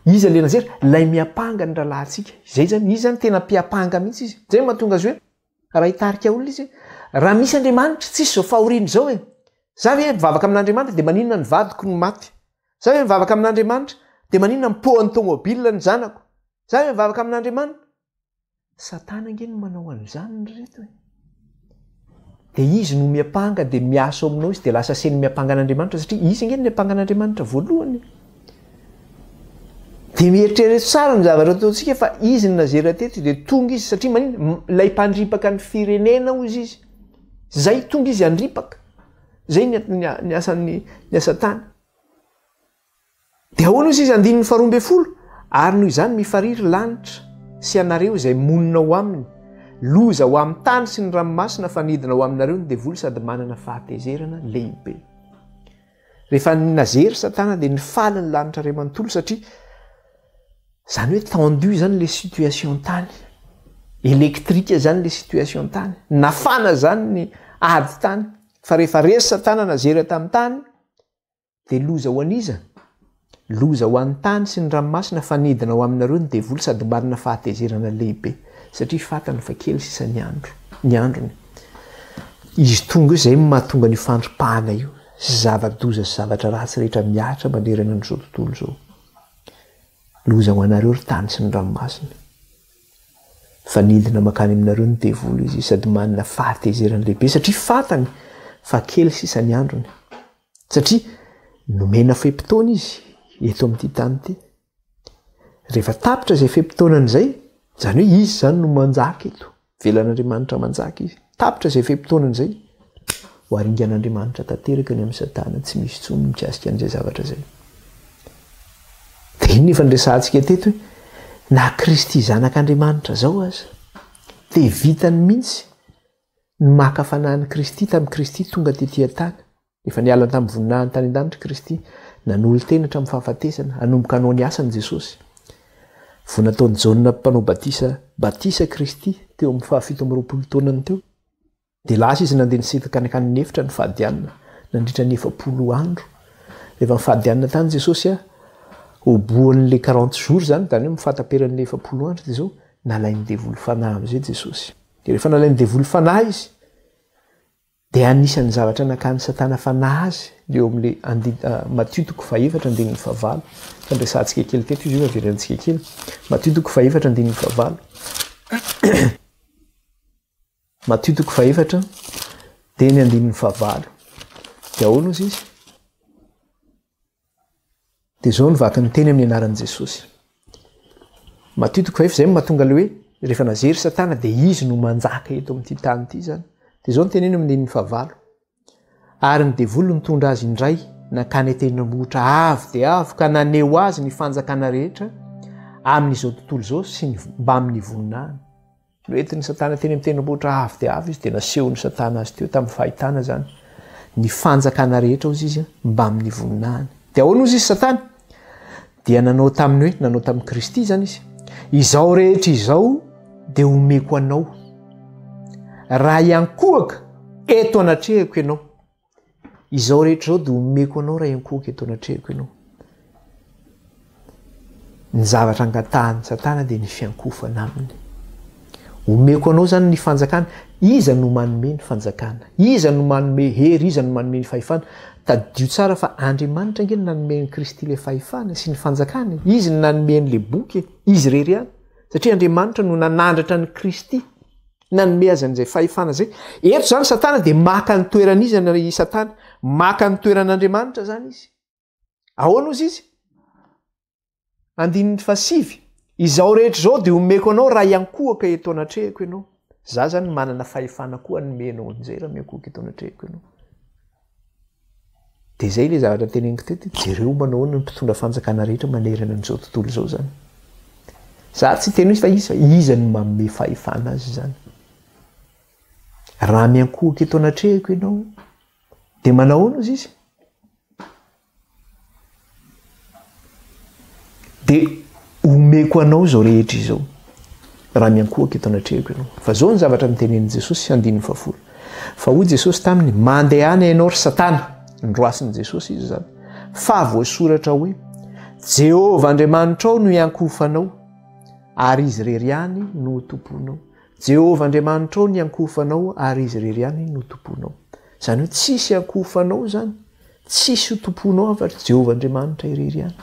Speaker 1: izy le nazera lay miapanga ny rahalahintsika zay zany izy zany tena mpiapanga mihitsy izy zay mahatonga azy hoe raha hitarika olona izy raha misy Andriamanitra tsisy zao fahoriany zao e za hoe mivavaka amin'Andriamanitra dia maninona ny vadiko no maty za hoe mivavaka amin'Andriamanitra dia maninona mipohan'ny tômôbila ny zanako za hoe mivavaka amin'Andriamanitra satana nge no manao an'izany ny reto e dia izy no miapanga dia miasa aminao izy dia lasa seny miapanga an'Andriamanitra satria izy nge no miapanga an'Andriamanitra voalohany dia mieritrerety tsara ny zavatra ataontsika fa izy ny nazera teto dia tonga izy satria maninona lay mpandripaka ny firenena ozy izy zay tonga izy andripaka zay ny asan'ny satana dia ahoana izy izy andininy faharoambe folo ary noho izany mifariry lanitra sy anareo izay monina ho aminy loza ho amin'ny tany sy ny ranomasina fanidina ho aminareo ny devoly sady manana fahatezerana lehibe rehefa nazery satana dia nifaly ny lanitra ray manontolo satria zany hoe tendu zany le situation tany elektrika zany le situation tany nafana zany ny ady tany fa rehefa resy satana nazera tamin'ny tany dia loza ho aniza loza ho an'ny tany sy ny ranomasina fanidina ho aminareo ny devoly sady manana fahatezerana lehibe satria fatany fa kely sisa ny androny izy tonga io zay mahatonga ny fandropahana io sy zava-doza sy zavatra ratsy rehetra miatra manerana n'izao tontolo zao loza ho anareo ry tany sy ny ranomasina fanidina makany aminareo ny devoly izy sady manana fahatezerana lehibe satria fatany fa kely sisa ny androny satria nomena fepitona izy eto amin'ity tany ity rehefa tapitra zay fepitaonan'izay zany hoe izy zany no manjaka eto velan'Andriamanitra manjaka izy tapitra zay fepitaonan'izay ho aringan'Andriamanitra tanteraka ny amin'ny satana tsy misy tsony mikasika an'izay zavatra zay dia iny fandraisantsika teto hoe na Kristy zanak'Andriamanitra zao aza dia vitany mihitsy ny makafanahany Kristy tamin'ny Kristy tonga tetỳ an-tany efa nialana tamin'ny voninahiny tany an-danitra Kristy nanolo tenatra amin'ny fahafatesana hanomboka hanao ny asany Jesosy vo nataony Jaona mpanao batisa Kristy teo amin'ny 720 taonany teo dia lasa izy nandeha nisetaka anakany nefitra ny fahadianina nandritra ny 70 andro rehefa mifadianina tany Jesosy oboan'le 40 jours zany hoe mifataperan'le 70 andro de zao nalainy devoly fanahy am'izay Jesosy. De rehefa nalainy devoly fanahy izy de anisan'ny zavatra nakany Satana fanahy azy leo am'le Matthieu 4:9 fandresantsika kely teto izy io averantsika kely Matthieu 4:9 Matthieu 4 teny 9 de ahoana ozy izy de zao nivaky ny teny amin'ny anaran'i Jesosy. Matthieu 4 zay mahatonga le hoe rehefa nazery Satana de izy no manjaka eto amin'ity tany ity zany. De zao ny teneny amin'ny 9 ary ny devoly nitondra azy indray nakany tendrombohitra avo de avo ka naneo azy ny fanjakana rehetra amin'izao tontolo zao sy mba amin'ny voninahiny. Noentiny Satana teny amin'ny tendrombohitra avo de avo izy de nasehony Satana azy teo tamin'ny fahitana zany ny fanjakana rehetra ozy izy mba amin'ny voninahiny. De ahoana ozy izy Satana dia nanao taminy hoe nanao tamin'ny Kristy zany izy izao rehetra izao de omeko anao raha iankohaka eto anatrehako ianao. Izao rehetra zao de omeko anao raha iankohaka eto anatrehako ianao. Ny zavatra angatahany Satana de ny fiankofana aminy. Omeko anao zany ny fanjakana, iza no manome ny fanjakana, iza no manome hery, iza no manome ny fahefana. Tadio tsara fa Andriamanitra nge nanome ny Kristy le fahefana sy ny fanjakana, izy no nanome le boky, izy rery ihany. Satria Andriamanitra no nanandratra ny Kristy nanome azy an'izay fahefana zay. Eto zany Satana de maka ny toeran'izy ny Satana, maka ny toeran'Andriamanitra zany izy. Ahoana ozy izy? 5 izao rehetra zao de omeko anao raha iankohaka eto anatrehako ianao. Za zany manana fahefana koa nomenao an'izay raha miankohaka eto anatrehako ianao. De zay le zavatra teneniko teto, jereo manao ny mpitondra fanjakana rehetra manerana an'izao tontolo zao zany. Za tsy teny fa iza no manome fahefana azy zany. Raha miankohaka eto anatrehako ianao de manao ano izy izy. De omeko anao zao rehetra izao raha miankohaka eto anatrehako ianao. Fa zao ny zavatra nitenen'i Jesosy 10 fa hoy Jesosy taminy mandeha any ianao ry Satana. Ndroasin'i Jesosy izy zany. Fa voasoratra hoe Jehovah Andriamanitrao no iankofanao ary izy rery ihany no tomponao. Jehovah Andriamanitrao no iankofanao ary izy rery ihany no tomponao. Zany hoe tsisy iankofanao zany, tsisy tomponao afa-tsy Jehovah Andriamanitra irery ihany.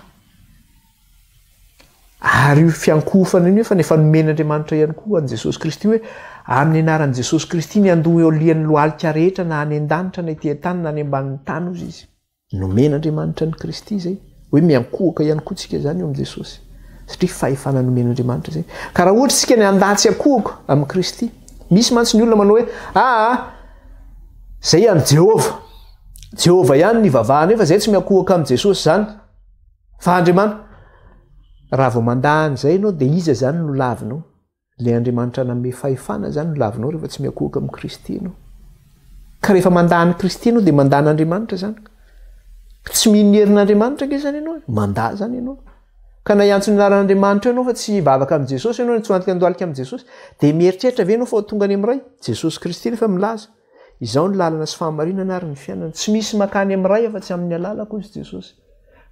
Speaker 1: Ary io fiankofana io fa nefa nomen'Andriamanitra ihany koa an' Jesosy Kristy hoe amin'ny anaran'i Jesosy Kristy ny andoha eo lian'ny lohalika rehetra na any an-danitra na etỳ tany na any ambanin'ny tany ozy izy. Nomen'Andriamanitra ny Kristy zay hoe miankohaka ihany koa tsika zany eo amin'ny Jesosy. Satria fahefana nomen'Andriamanitra zay. Ka raha ohatra tsika ny andatsy akohaka amin'ny Kristy, misy mantsy ny olona manao hoe zay ihany Jehovah ihany ny vavahana fa zay tsy miankohaka amin'ny Jesosy zany. Fa Andriamanitra raha vao mandahany zay ianao de iza zany no lavinao? Le Andriamanitra nanome fahefana zany no lavinao rehefa tsy miankohaka amin'ny Kristy ianao. Ka rehefa mandahany Kristy ianao de mandahany Andriamanitra zany. Tsy mino herin'Andriamanitra ke zany ianao, mandahy zany ianao. Ka na iantso ny anaran'Andriamanitra ianao fa tsy vavaka amin'ny Jesosy ianao, tsy antoka andohalika amin'ny Jesosy, de mieritreritra ve ianao fa tonga any amin'ray? Jesosy Kristy rehefa milaza izao ny lalana sy fahamarinana ary ny fiainana. Tsy misy makany amin'ray afa-tsy amin'ny alalako izy Jesosy.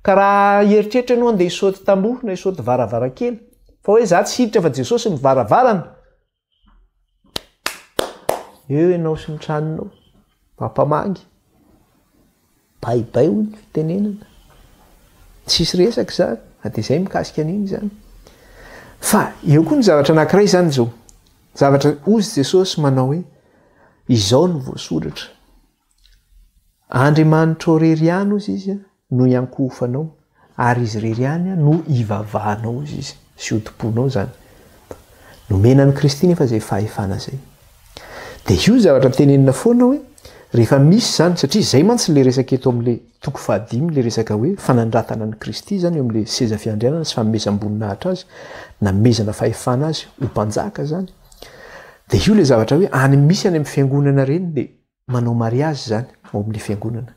Speaker 1: Ka raha eritreritra ianao andeha hisaoty tamboho na hisaoty varavarakely fa hoe za tsy hiditra fa Jesosy ny varavarana, eo ianao sy ny tranonao pampamangy baibay hoy ny fitenenana, tsisy resaka zany. De zay mikasika an'iny zany. Fa eo koa ny zavatra anankiray zany zao, zavatra ozy Jesosy manao hoe izao no voasoratra Andriamanitra rery ihany ozy izy no iankofanao ary izy rery ihany no ivavahanao izy izy sy otomponao zany. Nomenan'ny Kristy nefa zay fahefana zay. De io zavatra tenenina foana hoe rehefa misy zany, satria zay mantsy le resaka eto amin'le 15 le resaka hoe fanandratana ny Kristy zany eo amin'le seza fiandrianana sy famezam-boninahitra azy na mezana fahefana azy ho mpanjaka zany. De io le zavatra hoe any misy any amin'ny fiangonana reny de manao mariazy zany ao amin'le fiangonana.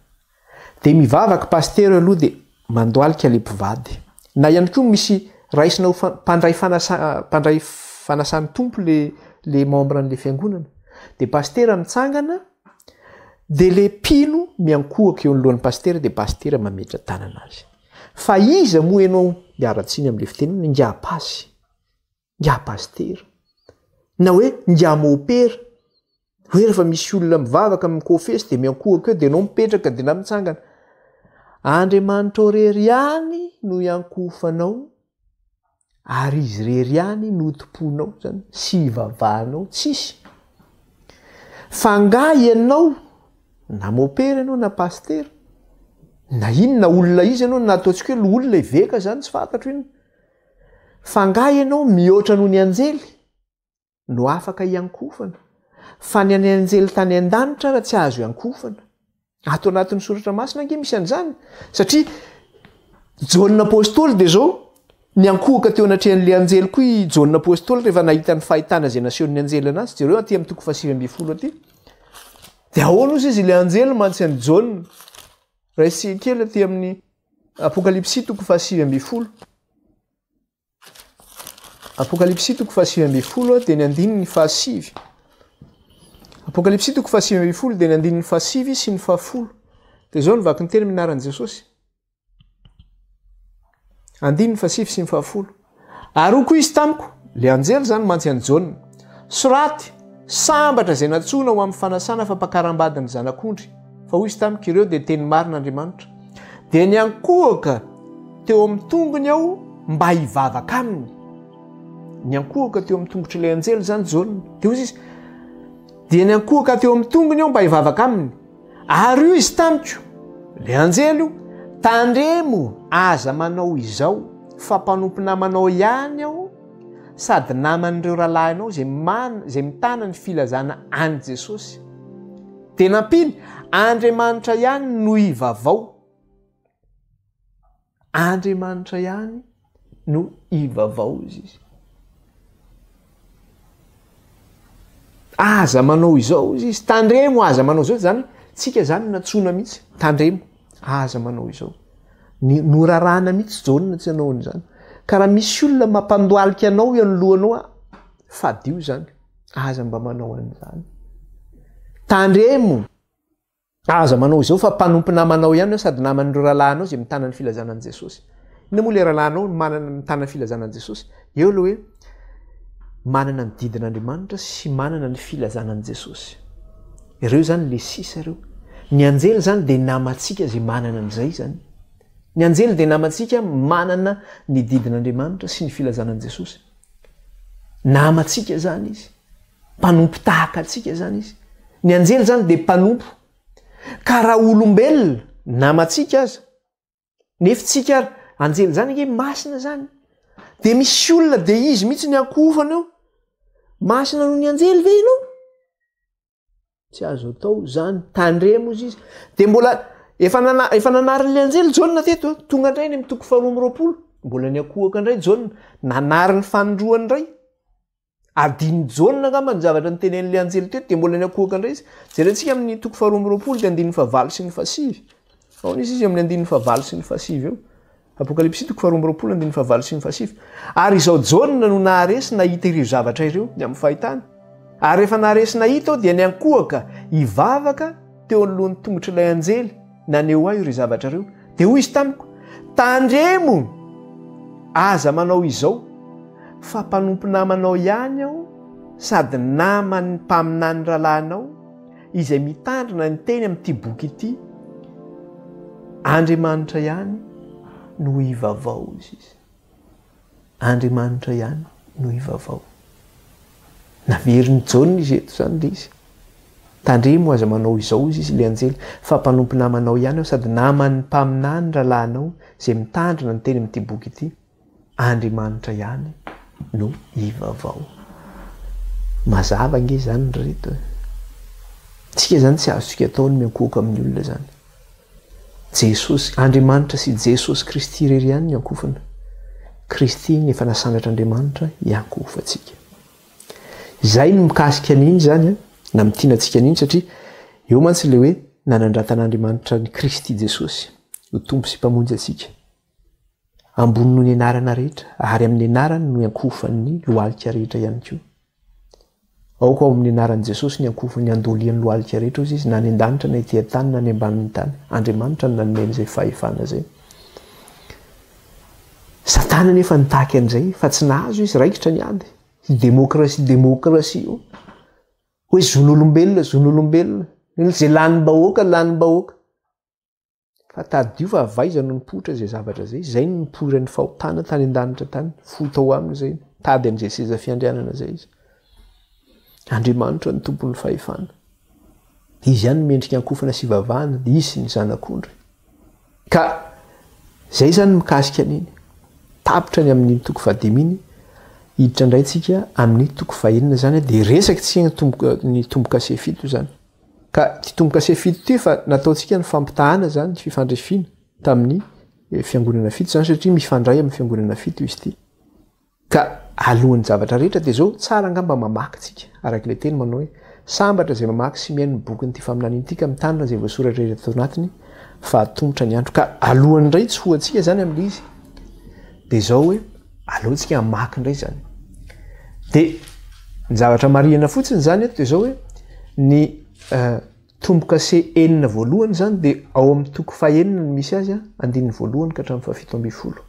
Speaker 1: De mivavaka pasteur aloha de mandoalika le mpivady. Na ihany koa misy raisinao mpandray fanasany tompo le membre an'le fiangonana. De pasteur mitsangana dia le pilo miankohaka eo nylohan'ny pastera dia pastera mametra tanana azy fa iza moa ianao miaratsiny amin'le fitenena ngapasy ngapastera na hoe ngamopera hoe rehefa misy olona mivavaka amin'ny kofesy dia miankohaka eo dia anao mipetraka dia na mitsangana Andriamanitra rery ihany no iankofanao ary izy rery ihany no tomponao zany sy ivavahanao tsisy fa nga ianao na mopera ianao na pastera na inona olona izy ianao na ataontsika hoe olona iveka zany tsy fantatro ino fa nga ianao mihoatra noho ny anjely no afaka iankofana fa ny any anjely tany an-danitra raha tsy azo iankofana ato anatin'ny soratra masina ange misy an'izany satria Jaona apôstôly dia zao niankohaka teo anatrehan'le anjely koa i Jaona apôstôly rehefa nahita ny fahitana izay nasehon'ny anjely anazy jereo aty amin'ny 7:20 aty dia ahoana ozy izy le anjely mantsy an'i Jaona raha isika kely aty amin'ny Apokalipsy 7:20 Apokalipsy 7:20 dia ny andininy 7 Apokalipsy 7:20 dia ny andininy 7 sy ny 10 dia zao nivaky ny teny minaran'i Jesosy andininy 7 sy ny 10 ary ho koa izy tamiko le anjely zany mantsy an'i Jaona soraty sambatra izay natsoina ho amin'ny fanasana fampakaram-badiny zanak'ondry fa hoy izy tamiko ireo dia teny marin'Andriamanitra dia niankohaka teo amin'ny tongony aho mba hivavaka aminy niankohaka teo amin'ny tongotr'ilay anjely zany Jaona dia hoy izy dia niankohaka teo amin'ny tongony aho mba hivavaka aminy ary io izy tamiko le anjely io tandremo aza manao izao fa mpanompo namanao ihany aho sady naman'ireo rahalahinao zay mitana ny filazana any Jesosy dia nampiny Andriamanitra ihany no ivavao Andriamanitra ihany no ivavao izy aza manao izao izy tandremo aza manao izao zany tsika zany natsona mihitsy tandremo aza manao izao norarana mihitsy Jaona tsy anao an'izany ka raha misy olona mampandoalika anao eo anohanao fadio zany aza mba manao an'izany tandremo aza manao izao fa mpanompo namanao ihany sady naman'ireo rahalahinao zay mitana ny filazanan'i Jesosy ina moa le rahalahinao manana mitana ny filazanan'i Jesosy eo aloha hoe manana ny didin'Andriamanitra sy manana ny filazanan'i Jesosy ireo zany le sisa ireo ny anjely zany dia namantsika zay manana an'izay zany ny anjely dia namantsika manana ny didin'Andriamanitra sy ny filazanan'i Jesosy namantsika zany izy mpanompo tahaka atsika zany izy ny anjely zany dia mpanompo ka raha olombelona namantsika aza nefa tsika anjely zany ake masina zany dia misy olona dia izy mihitsy ny ankofana eo masina noho ny anjely ve ianao tsy azo atao zany tandremo izy dia mbola efa nanarin'le anjely Jaona teto tonga indray ny amin'ny 2:20 mbola ny akohaka indray Jaona nanary ny fanondroany indray adiny Jaona angamba ny zavatra ny tenen'le anjely teto dia mbola ny akohaka indray izy jerentsika amin'ny 2:20 dia andininy 9 sy ny 10 ao nisy izy amin'ny andininy 9 sy ny 10 eo Apokalipsy 2:20 andininy 9 sy ny 10 ary izao Jaona no naharesy nahita ireo zavatra ireo ny amin'ny fahitana ary rehefa naharesy nahita ao dia ny ankohaka hivavaka teo anolohan'ny tongotr'ilay anjely naneo ahy ireo zavatra ireo dia hoy izy tamiko tandremo aza manao izao fa mpanompo namanao ihany aho sady namany mpaminany rahalahinao izay mitandrina ny teny amin'ity boky ity Andriamanitra ihany no ivavao izy Andriamanitra ihany no ivavao naveriny Jaona izy eto zany le izy tandremo aza manao izao izy le anjely fa mpanompo namanao ihany aho sady namany mpaminany rahalahinao zay mitandrina ny teny amin'ity boky ity Andriamanitra ihany no ivavao mazava ange zany reto tsika zany tsy azotsika ataony miankohaka amin'ny olona zany Jesosy Andriamanitra sy Jesosy Kristy rery ihany ny ankofana Kristy ny efa nasandratr'Andriamanitra iankofatsika izay no mikasika an'iny zany na mitianantsika an'iny satria eo mantsy le hoe nanandratan'Andriamanitra ny Kristy Jesosy ho tompo sy mpamonjy atsika ambony noho ny anarana rehetra ary amin'ny anarany no iankofan'ny lohalika rehetra ihany koa aoka ao amin'ny anaran'i Jesosy ny ankofo ny andolian'ny lohalika rehetra ozy izy na ny an-danitra na ety an-tany na ny ambanin'ny tany Andriamanitra no nanomen'izay fahefana zay. Satana nefa nitaky an'izay fa tsy nahazo izy raikitra ny ady demokrasia io hoe zon'olombelona zay lanym bahoaka fa tadiova avaizana nipoitra zay zavatra zay zay ny nipoira ny fahotana tany an-danitra tany fotao aminy zay tady an'izay seza fiandrianana zay izy. Andriamanitra ny tompon'ny fahefana. Izy ihany mendrika ankofana sy vavahana dia izy ny zanak'ondry. Ka zay zany mikasika an'iny. Tapitra ny amin'ny toko fahadimy hiditra indray tsika amin'ny toko fahenina zany dia resaka tsika ny tombo-kase fito zany. Ka ty tombo-kase fito ty fa nataontsika ny fampitahana zany ny fifandrefiana tamin'ny fiangonana fito zany satria mifandray amin'ny fiangonana fito izy ty. Ka alohan'ny zavatra rehetra dia zao tsara angamba mamaky tsika arak'ilay teny manao hoe sambatra zay mamaky sy miaino ny bokin'ity faminaniny ity ka mitanina zay voasoratra rehetra tao anatiny fa atombotra ny andro. Ka alohan'ny indray tsy hoantsika zany amin'ilay izy dia zao hoe alohantsika hamaky indray zany. Dia ny zavatra marihana fotsiny zany eto dia zao hoe ny tombo-kase enina voalohany zany dia ao amin'ny toko fahenina no misy azy andininy voalohany ka hatramin'ny fafito ambin'ny folo.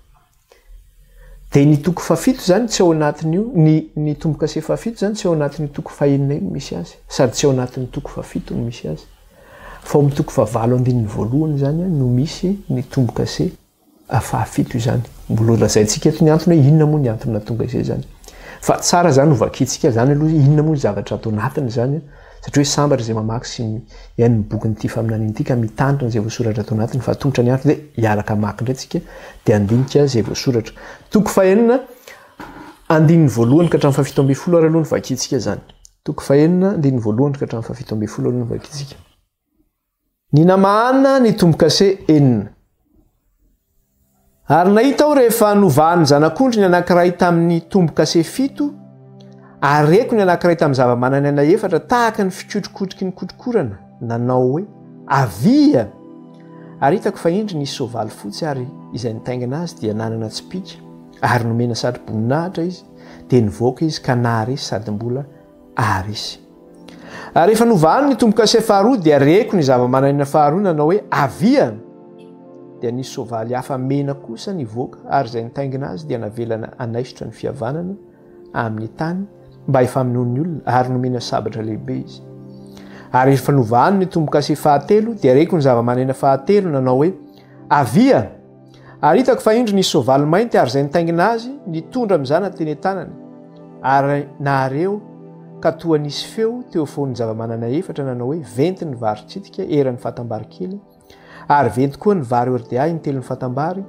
Speaker 1: Dia ny toko fafito zany tsy ao anatin'io ny tombo-kase fafito zany tsy ao anatin'ny toko fahenina io no misy azy sady tsy ao anatin'ny toko fafito no misy azy fa ao amin'ny toko favalo andininy voalohany zany no misy ny tombo-kase fafito zany. Mbola lazaintsika eto ny antony hoe inona moa ny antony nahatonga izay zany. Fa tsara zany ho vakiantsika zany aloha inona moa ny zavatra atao anatiny zany satria hoe sambatra zay mamaky sy ihany ny bokin'ity faminaniny ity ka mitandrina zay voasoratra atao anatiny fa tongotra ny andro dia hiaraka maky indray tsika dia andinika zay voasoratra. Toko fahenina andininy voalohany ka hatramin'ny fafito ambin'ny folo ary aloha ny vakiantsika zany. Toko fahenina andininy voalohany ka hatramin'ny fafito ambin'ny folo aloha ny vakiantsika. Ny namahana ny tombo-kase enina. Ary nahita aho rehefa novahany zanak'ondry ny anankiray tamin'ny tombo-kase fito ary reko ny anankiray tamin'ny zava-mananaina efatra tahaka ny fikotrokotroky ny kotrokorana nanao hoe avia. Ary hitako fa indry nisy soavaly fotsy ary izay nitaingana azy dia nanana tsipika ary nomena satro-boninahitra izy dia nivoaka izy ka naharesy sady mbola aharesy. Ary rehefa novahany ny tombo-kase faharoa dia reko ny zava-mananaina faharoa nanao hoe avia. Dia nisy soavaly hafa mena kosa nivoaka ary izay nitaingana azy dia navelana anaisotra ny fihavanana amin'ny tany mba hifamonoana ny olona ary nomena sabatra lehibe izy. Ary rehefa novahany ny tombo-kase fahatelo dia reko ny zava-mananaina fahatelo nanao hoe avia. Ary hitako fa indro nisy soavaly mainty ary izay nitaingana azy nitondra mizana teny an-tanany ary nahareo ka toa nisy feo teo foan'ny zava-manana efatra nanao hoe venty ny vary tsitika eran'ny fatambary kely ary venty koa ny vary ordiay ny telo ny fatambary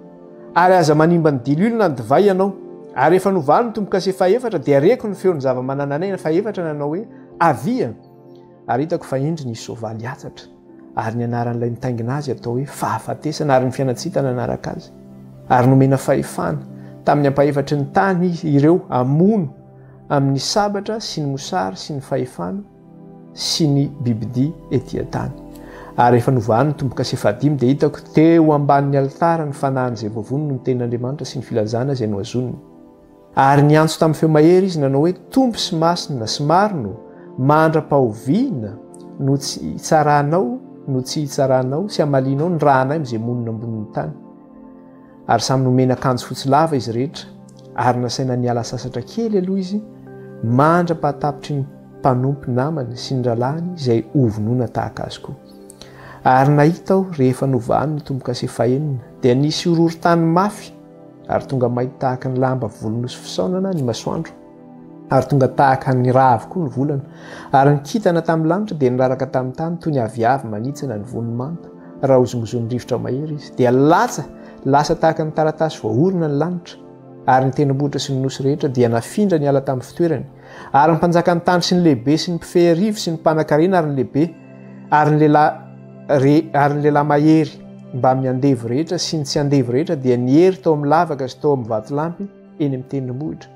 Speaker 1: ary aza manimba ny dilolona ny divay ianao. Ary rehefa novahany ny tombo-kase fahaefatra dia reko ny feon'ny zava-manananaina fahaefatra nanao hoe avia. Ary hitako fa indry nisy soavaly hatsatra ary ny anaran'ilay nitaingina azy atao hoe fahafatesana ary ny fiainatsitana nanaraka azy ary nomena fahefana tamin'ny ampahefatry ny tany ireo amono amin'ny sabatra sy ny mosary sy ny fahefana sy ny bibidi ety an-tany. Ary rehefa novahany ny tombo-kase fahadimy dia hitako teo ambanin'ny alitara ny fanahany voavono ny tenin'Andriamanitra sy ny filazana izay noazoniny. Ary niantso tamin'ny feo mahery izy nanao hoe tompo sy masina sy marino mandra-pahoviana no tsy hitsaranao sy hamalinao ny rahanay izay monina ambonin'ny tany. Ary samy nomena akanjo fotsy lava izy rehetra ary nasaina niala sasatra kely aloha izy mandra-pahatapitry ny mpanompo namany sy ny ralahany izay hovonoana tahaka azy koa. Ary nahita aho rehefa novahany ny tombo-kase fahenina dia nisy horohorontany mafy ary tonga mainty tahaka ny lamba volonosy fisaonana ny masoandro ary tonga tahaka ny rà avokoa ny volana ary ny kitana tamin'ny lanitra dia niraraka tamin'ny tany toy ny aviavy manitsana ny vonomanta raha ozongozon'ny rivotra mahery izy dia lasa tahaka ny taratasy voaorina ny lanitra ary ny tendrombohitra sy ny nosy rehetra dia nafindra ny ala tamin'ny fitoerany ary ny mpanjaka ny tany sy ny lehibe sy ny mpifeharivo sy ny mpanan-karena ary ny lehibe ary ny lehilahy mahery mba amin'ny andevo rehetra sy ny tsy andevo rehetra dia nihery tao amin'ny lavaka sy tao amin'ny vatolampy eny amin'ny tendrombohitra.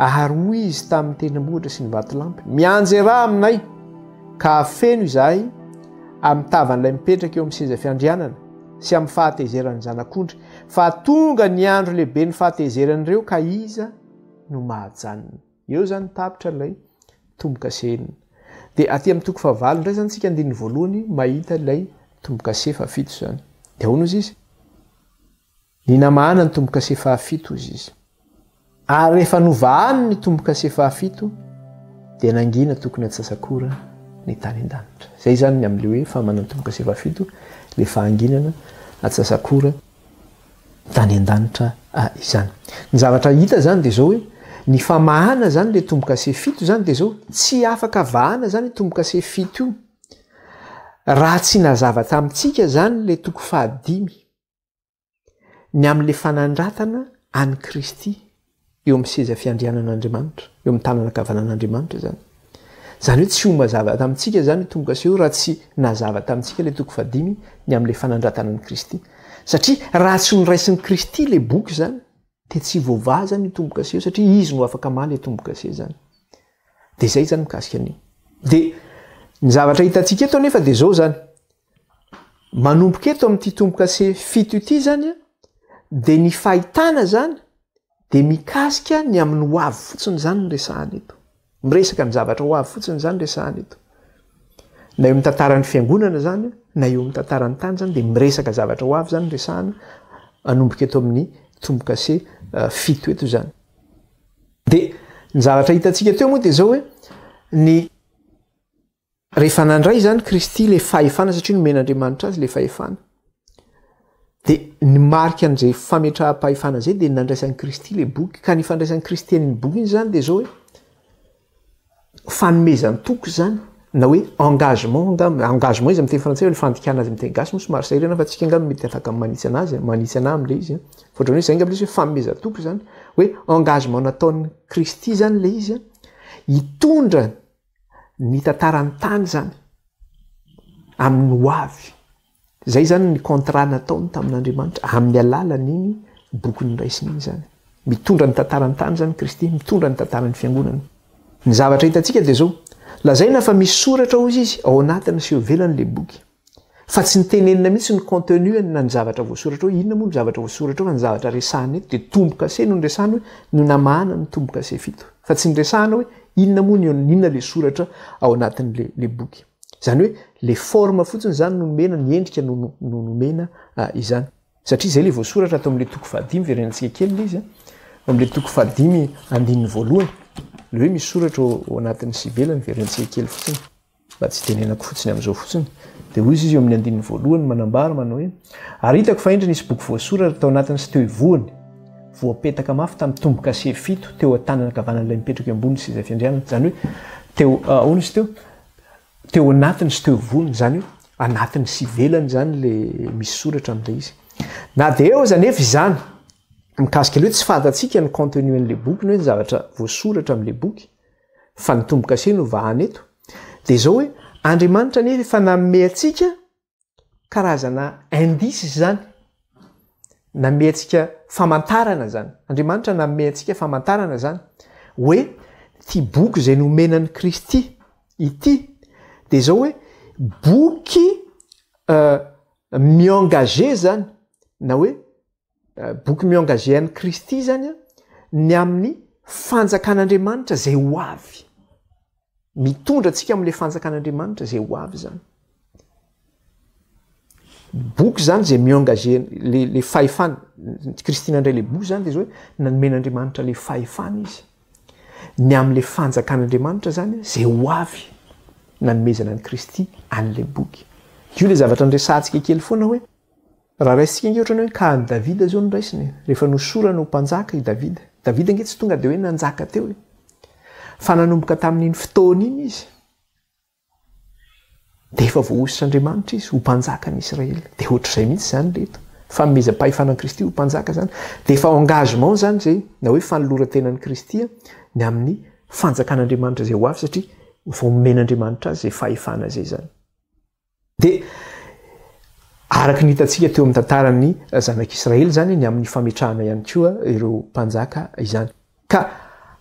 Speaker 1: Ary hoy izy tamin'ny tendrombohitra sy ny vatolampy mianjera aminay ka feno izahay amin'ny tavan'ilay mipetraka eo amin'ny seza fiandrianana sy amin'ny fahatezeran'ny zanak'ondry fa tonga ny andro lehibe ny fahatezeran'ireo ka iza no mahajanona. Eo zany tapitra ilay tombo-kasena dia aty amin'ny toko fahavalo indray zany tsika andininy voalohany mahita ilay tombo-kase fahafito zany dia ahoana izy izy ny namahana ny tombo-kase fahafito izy izy ary rehefa novahany ny tombo-kase fahafito dia nangina tokony atsasakora ny tany an-danitra zay zany ny amin'le hoe famanany tombo-kase fahafito le fahanginana atsasakora tany an-danitra izany ny zavatra hita zany dia zao hoe ny famahana zany le tombo-kase fito zany dia zao tsy afaka vahana zany tombo-kase fito io raha tsy nazava tamintsika zany le toko fahadimy ny amin'le fanandratana any Kristy eo amin'ny seza fiandrianan'Andriamanitra eo amin'ny tanana kavanan'Andriamanitra zany hoe tsy ho mazava tamintsika zany tombo-kase io raha tsy nazava tamintsika le toko fahadimy ny amin'le fanandratana any Kristy satria raha tsy niraisin'ny Kristy le boky zany dia tsy voavaha zany ny tombo-kase io satria izy no afaka maha le tombo-kase zany dia zay zany mikasika an'io dia ny zavatra hitantsika eto nefa dia zao zany manomboka eto amin'ity tombo-kase fito ity zany a dia ny fahitana zany dia mikasika ny amin'ny ho avy fotsiny zany ny resahana eto miresaka ny zavatra ho avy fotsiny zany resahana eto na eo amin'ny tantaran'ny fiangonana zany na eo amin'ny tantaran'ny tany zany dia miresaka zavatra ho avy zany ny resahana anomboka eto amin'ny tombo-kase fito eto zany dia ny zavatra hitantsika teo moa dia zao hoe ny rehefa nandray zany Kristy le fahefana satria nomen'Andriamanitra azy le fahefana dia ny marika an'izay fametraha-pahefana zay dia nandraisan'ny Kristy le boky ka ny fandraisan'ny Kristy an'iny boky iny zany dia zao hoe fanomezany toko zany na hoe engagement izy amin'ny teny frantsay le fandikana azy amin'ny teny gasy somary sahirana fa tsika angamba mety afaka manitsy anazy manitsy ana amin'le izy fotrany hoe zay angamba izy hoe fanomezan-toko zany hoe engagement nataon'ny Kristy zany le izy hitondra ny tantarany tany zany amin'ny ho avy zay zany ny contrat nataony tamin'Andriamanitra amin'ny alalan'iny boky niraisiny iny zany mitondra ny tantarany tany zany Kristy mitondra ny tantarany fiangonana ny zavatra hitantsika dia zao lazaina fa misy soratra hozy izy ao anatiny sy eo ivelan'le boky fa tsy nitenenina mihitsy ny contenu na ny zavatra voasoratra hoe inona moa ny zavatra voasoratra fa ny zavatra resahana eto dia tombo-kase no nyresahana hoe no namahana ny tombo-kase fito fa tsy nyresahana hoe inona moa inona le soratra ao anatin'le boky zany hoe le forme fotsiny zany no nomena ny endrika no nomena izany satria zay le voasoratra atao amin'le toko fahadimy verenantsika kely le izy amin'le toko fahadimy andininy voalohany le hoe misy soratra ao anatin'ny sibelany verenantsika kely fotsiny mba tsy tenenako fotsiny amin'izao fotsiny dia hoy izy eo amin'ny andininy voalohany manambara manao hoe ary hitako fa indra nisy boky voasoratra tao anatiny sy teo ivoany voapetaka mafy tamin'ny tombo-kase fito teo an-tanana kavanan'ilay mipetraka eo ambony seza fiandrianana zany hoe teo ahoana izy teo anatiny sy teo ivoany zany hoe anatiny sy ivelany zany le misy soratra amin'ilay izy na dia eo zany efa izany mikasika le hoe tsy fahatatsika ny contenu an'le boky ny hoe ny zavatra voasoratra amin'le boky fa ny tombo-kase no vahana eto dia zao hoe Andriamanitra nefa efa nanome antsika karazana indice zany nanome antsika famantarana zany Andriamanitra nanome antsika famantarana zany hoe ty boky izay nomenan'ny Kristy ity dia zao hoe boky miengage zany na hoe boky miengage an'ny Kristy zany ny amin'ny fanjakan'Andriamanitra zay ho avy mitondra antsika amin'le fanjakan'Andriamanitra zay ho avy zany boky zany zay miengage le fahefana Kristy nandray le boky zany dia zao hoe nanomen'Andriamanitra le fahefana izy ny amin'le fanjakan'Andriamanitra zany zay ho avy nanomezana ny Kristy an'le boky io le zavatra nyresantsika kely foana hoe raha raisitsika inge ohatrany hoe ka ny Davida zao noraisiny rehefa nosorana ho mpanjaka i Davida ange tsy tonga dia hoe nanjaka teo fa nanomboka tamin'iny fotoana iny izy dia efa voaositr'Andriamanitra izy ho mpanjaka ny Israely dia ohatr'izay mihitsy zany leto fanomezam-pahefanan'i Kristy ho mpanjaka zany dia efa engagement zany zay na hoe fanoloran-tenan'i Kristy ny amin'ny fanjakan'Andriamanitra zay ho avy satria vomen'Andriamanitra azy zay fahefana zay zany dia araka ny hitantsika teo amin'ny tantaran'ny zanak'Israely zany ny amin'ny fametrahana ihany koa ireo mpanjaka izany ka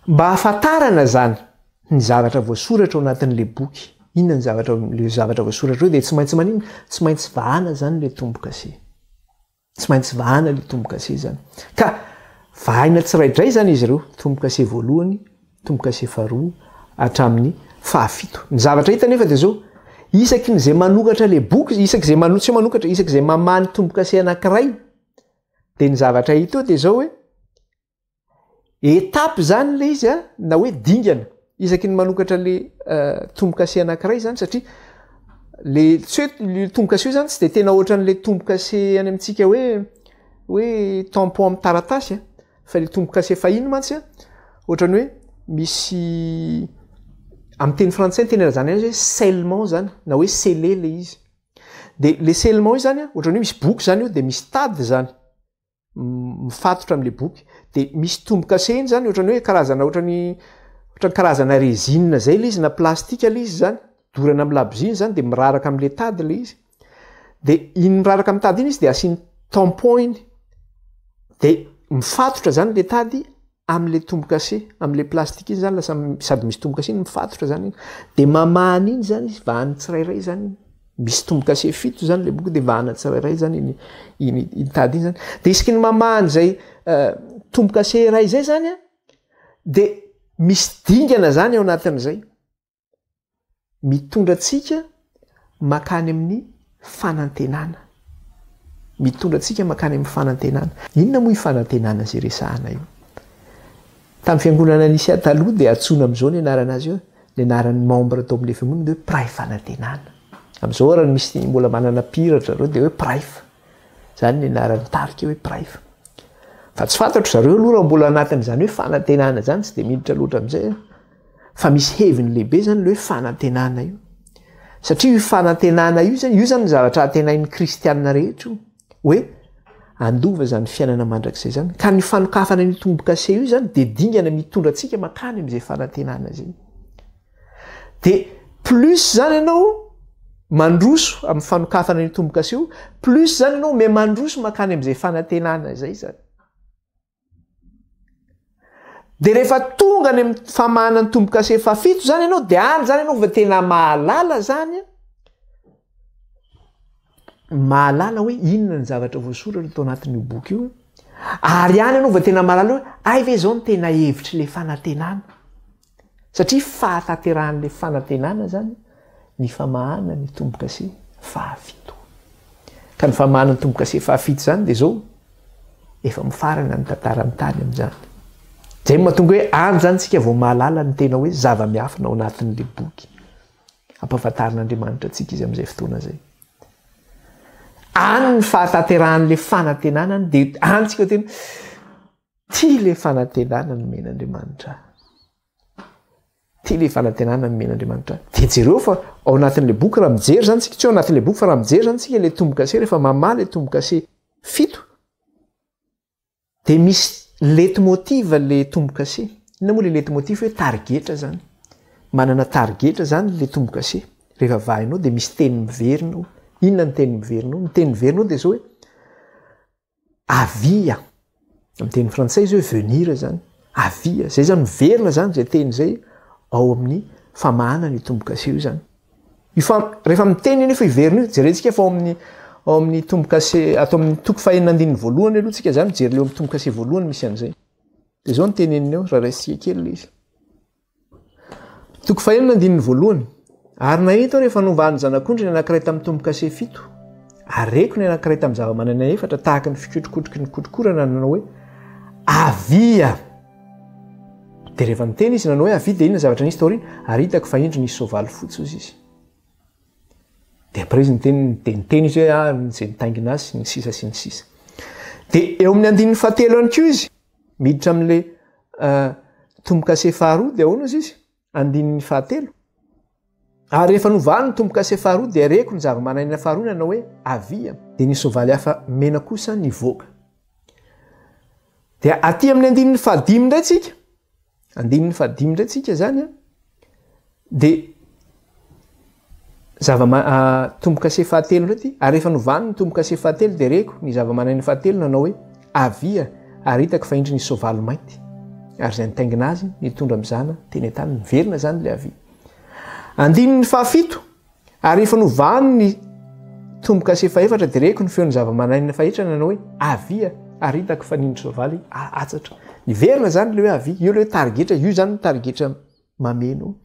Speaker 1: mba hahafantarana zany ny zavatra voasoratra ao anatin'le boky inona le zavatra voasoratra hoe dia tsy maintsy manino tsy maintsy vahana zany le tombo-kase tsy maintsy vahana le tombo-kase zany ka vahina tsiraidray zany izy ireo tombo-kase voalohany tombo-kase faharoa hatramin'ny fahafito. Ny zavatra hita nefa de zao isaky n'izay manokatra le boky isak'izay tsy manokatra isak'izay mamany tombo-kase anankiray de ny zavatra hita eo de zao hoe etapy zany le izy na hoe dingana isaky ny manokatra le tombo-kase anankiray zany satria le tsy hoe le tombo-kase io zany tsy de tena ohatran'le tombo-kase any amintsika hoe tampon amin'ny taratasy fa le tombo-kase fahiny mantsy ohatrany hoe misy amin'ny teny frantsay tenera zany hoe scellement zany na hoe scellé le izy de le scellement io zany ohatrany hoe misy boky zany io de misy tady zany mifatotra am'le boky de misy tombo-kase iny zany ohatrany hoe karazana ohatrany karazana résine zay le izy na plastika le izy zany dorana amin'ny laboziny zany de miraraka am'le tady le izy de iny miraraka amin'ny tady iny izy de asiny tampon iny de mifatotra zany le tady am'le tombo-kase am'le plastika iny zany lasa sady misy tombo-kase iny mifatotra zany iny de mamany iny zany izy vahany tsirairay zany misy tombo-kase fito zany le boky de vahana tsirairay zany iny tady iny zany de isaky ny mamany zay tombo-kase iray zay zany de misy dingana zany ao anatin'izay mitondra atsika makany amin'ny fanantenana inona moa ifanantenana zay resahana io tamin'ny fiangonana nisy taloha de atsona am'izao ny anarana azy io ny anaran'ny membre tao amin'le fiangonana de hoe pray fanantenana am'izao raha misy mbola manana piratra reo de hoe praif zany ny anaran'ny tarika hoe praif fa tsy fantatro zareo aloha raha mbola anatin'izany hoe fanantenana zany tsy de miditra loatra am'izay fa misy heviny lehibe zany le hoe fanantenana io satria io fanantenana io zany zavatra atenain'ny kristianina rehetra io hoe andova zany fiainana mandrakizay zany ka ny fanokafana ny tombo-kase io zany de dingana mitondra atsika makany am'izay fanantenana zay de plus zany ianao mandroso amin'ny fanokafana ny tombo-kase io plus zany ianao me mandroso makany am'izay fanantenana zay zany de rehefa tonga any amin'ny famahana ny tombo-kase fafito zany ianao de any zany ianao va tena mahalala zany hoe inona ny zavatra voasoratra tao anatin'io boky io ary any ianao va tena mahalala hoe ay ve zao ny tena hevitry le fanantenana satria fahataterahan'le fanantenana zany ny famahana ny tombo-kase fahafito ka ny famahana ny tombo-kase fahafito zany de zao efa mifarana ny tantarany tany am'zany zay mahatonga hoe any zany tsika vao mahalala ny tena hoe zava-miafina ao anatin'le boky ampahafantarin'Andriamanitra atsika izy am'izay fotoana zay any ny fahataterahan'le fanantenana de anytsika tena tia le fanantenana ny men'Andriamanitra de jereo fa ao anatin'le boky raha mijery zany tsika tsy ao anatin'le boky fa raha mijery zany tsika le tombo-kase rehefa mamaha le tombo-kase fito de misy leitmotiv le tombo-kase inona moa le leitmotiv hoe tarigetra zany manana tarigetra zany le tombo-kase rehefa vahinao de misy teny miverinao inona ny teny miverinao de zao hoe avia amin'ny teny frantsay izy hoe venir zany avia zay zany miverina zany zay teny zay ao amin'ny famahana ny tombo-kase io zany rehefa miteny iny efa iverina io jerentsika fa ao amin'ny tombo-kase atao amin'ny toko fahenina andininy voalohany aloha tsika zany mijery leo amin'ny tombo-kase voalohany misy an'izay de zao ny teneniny eo raha raisitsika kely le izy toko fahenina andininy voalohany ary nahita aho rehefa novany zanak'ondry ny anankiray tamin'ny tombo-kase fito areko ny anankiray tamin'ny zava-manana efatra tahaka ny fikotrokotroky ny kotrokorana nanao hoe avia de rehefa miteny izy nanao hoe avia de inona zavatra nisy taoriny ary hitako fa indro nisy soavaly fotsy ozy izy de après izy niteny izy hoe zay nitaingina azy ny sisa sy ny sisa de eo amin'ny andininy fahatelo any ko izy miditra amin'le tombo-kase faharoa de ahoana izy izy andininy fahatelo ary rehefa novany ny tombo-kase faharoa de areko ny zava-mananina faharoa nanao hoe avia de nisy soavaly hafa mena kosa nivoaka de aty amin'ny andininy fahadimy ndray tsika zany de tombo-kase fahatelo ndray ty ary rehefa novany ny tombo-kase fahatelo de reko ny zava-mananina fahatelo nanao hoe avia ary hitako fa indry nisy soavaly mainty ary zay nitaingina azy nitondra am'zana teny an-tany niverina zany le avia andininy fahafito ary rehefa novany ny tombo-kase faefatra de reko ny feon'ny zava-mananina fahetra nanao hoe avia ary hitako fa nindry soavaly atsatra niverina zany le hoe avia io le hoe tarigetra io zany tarigetra mameno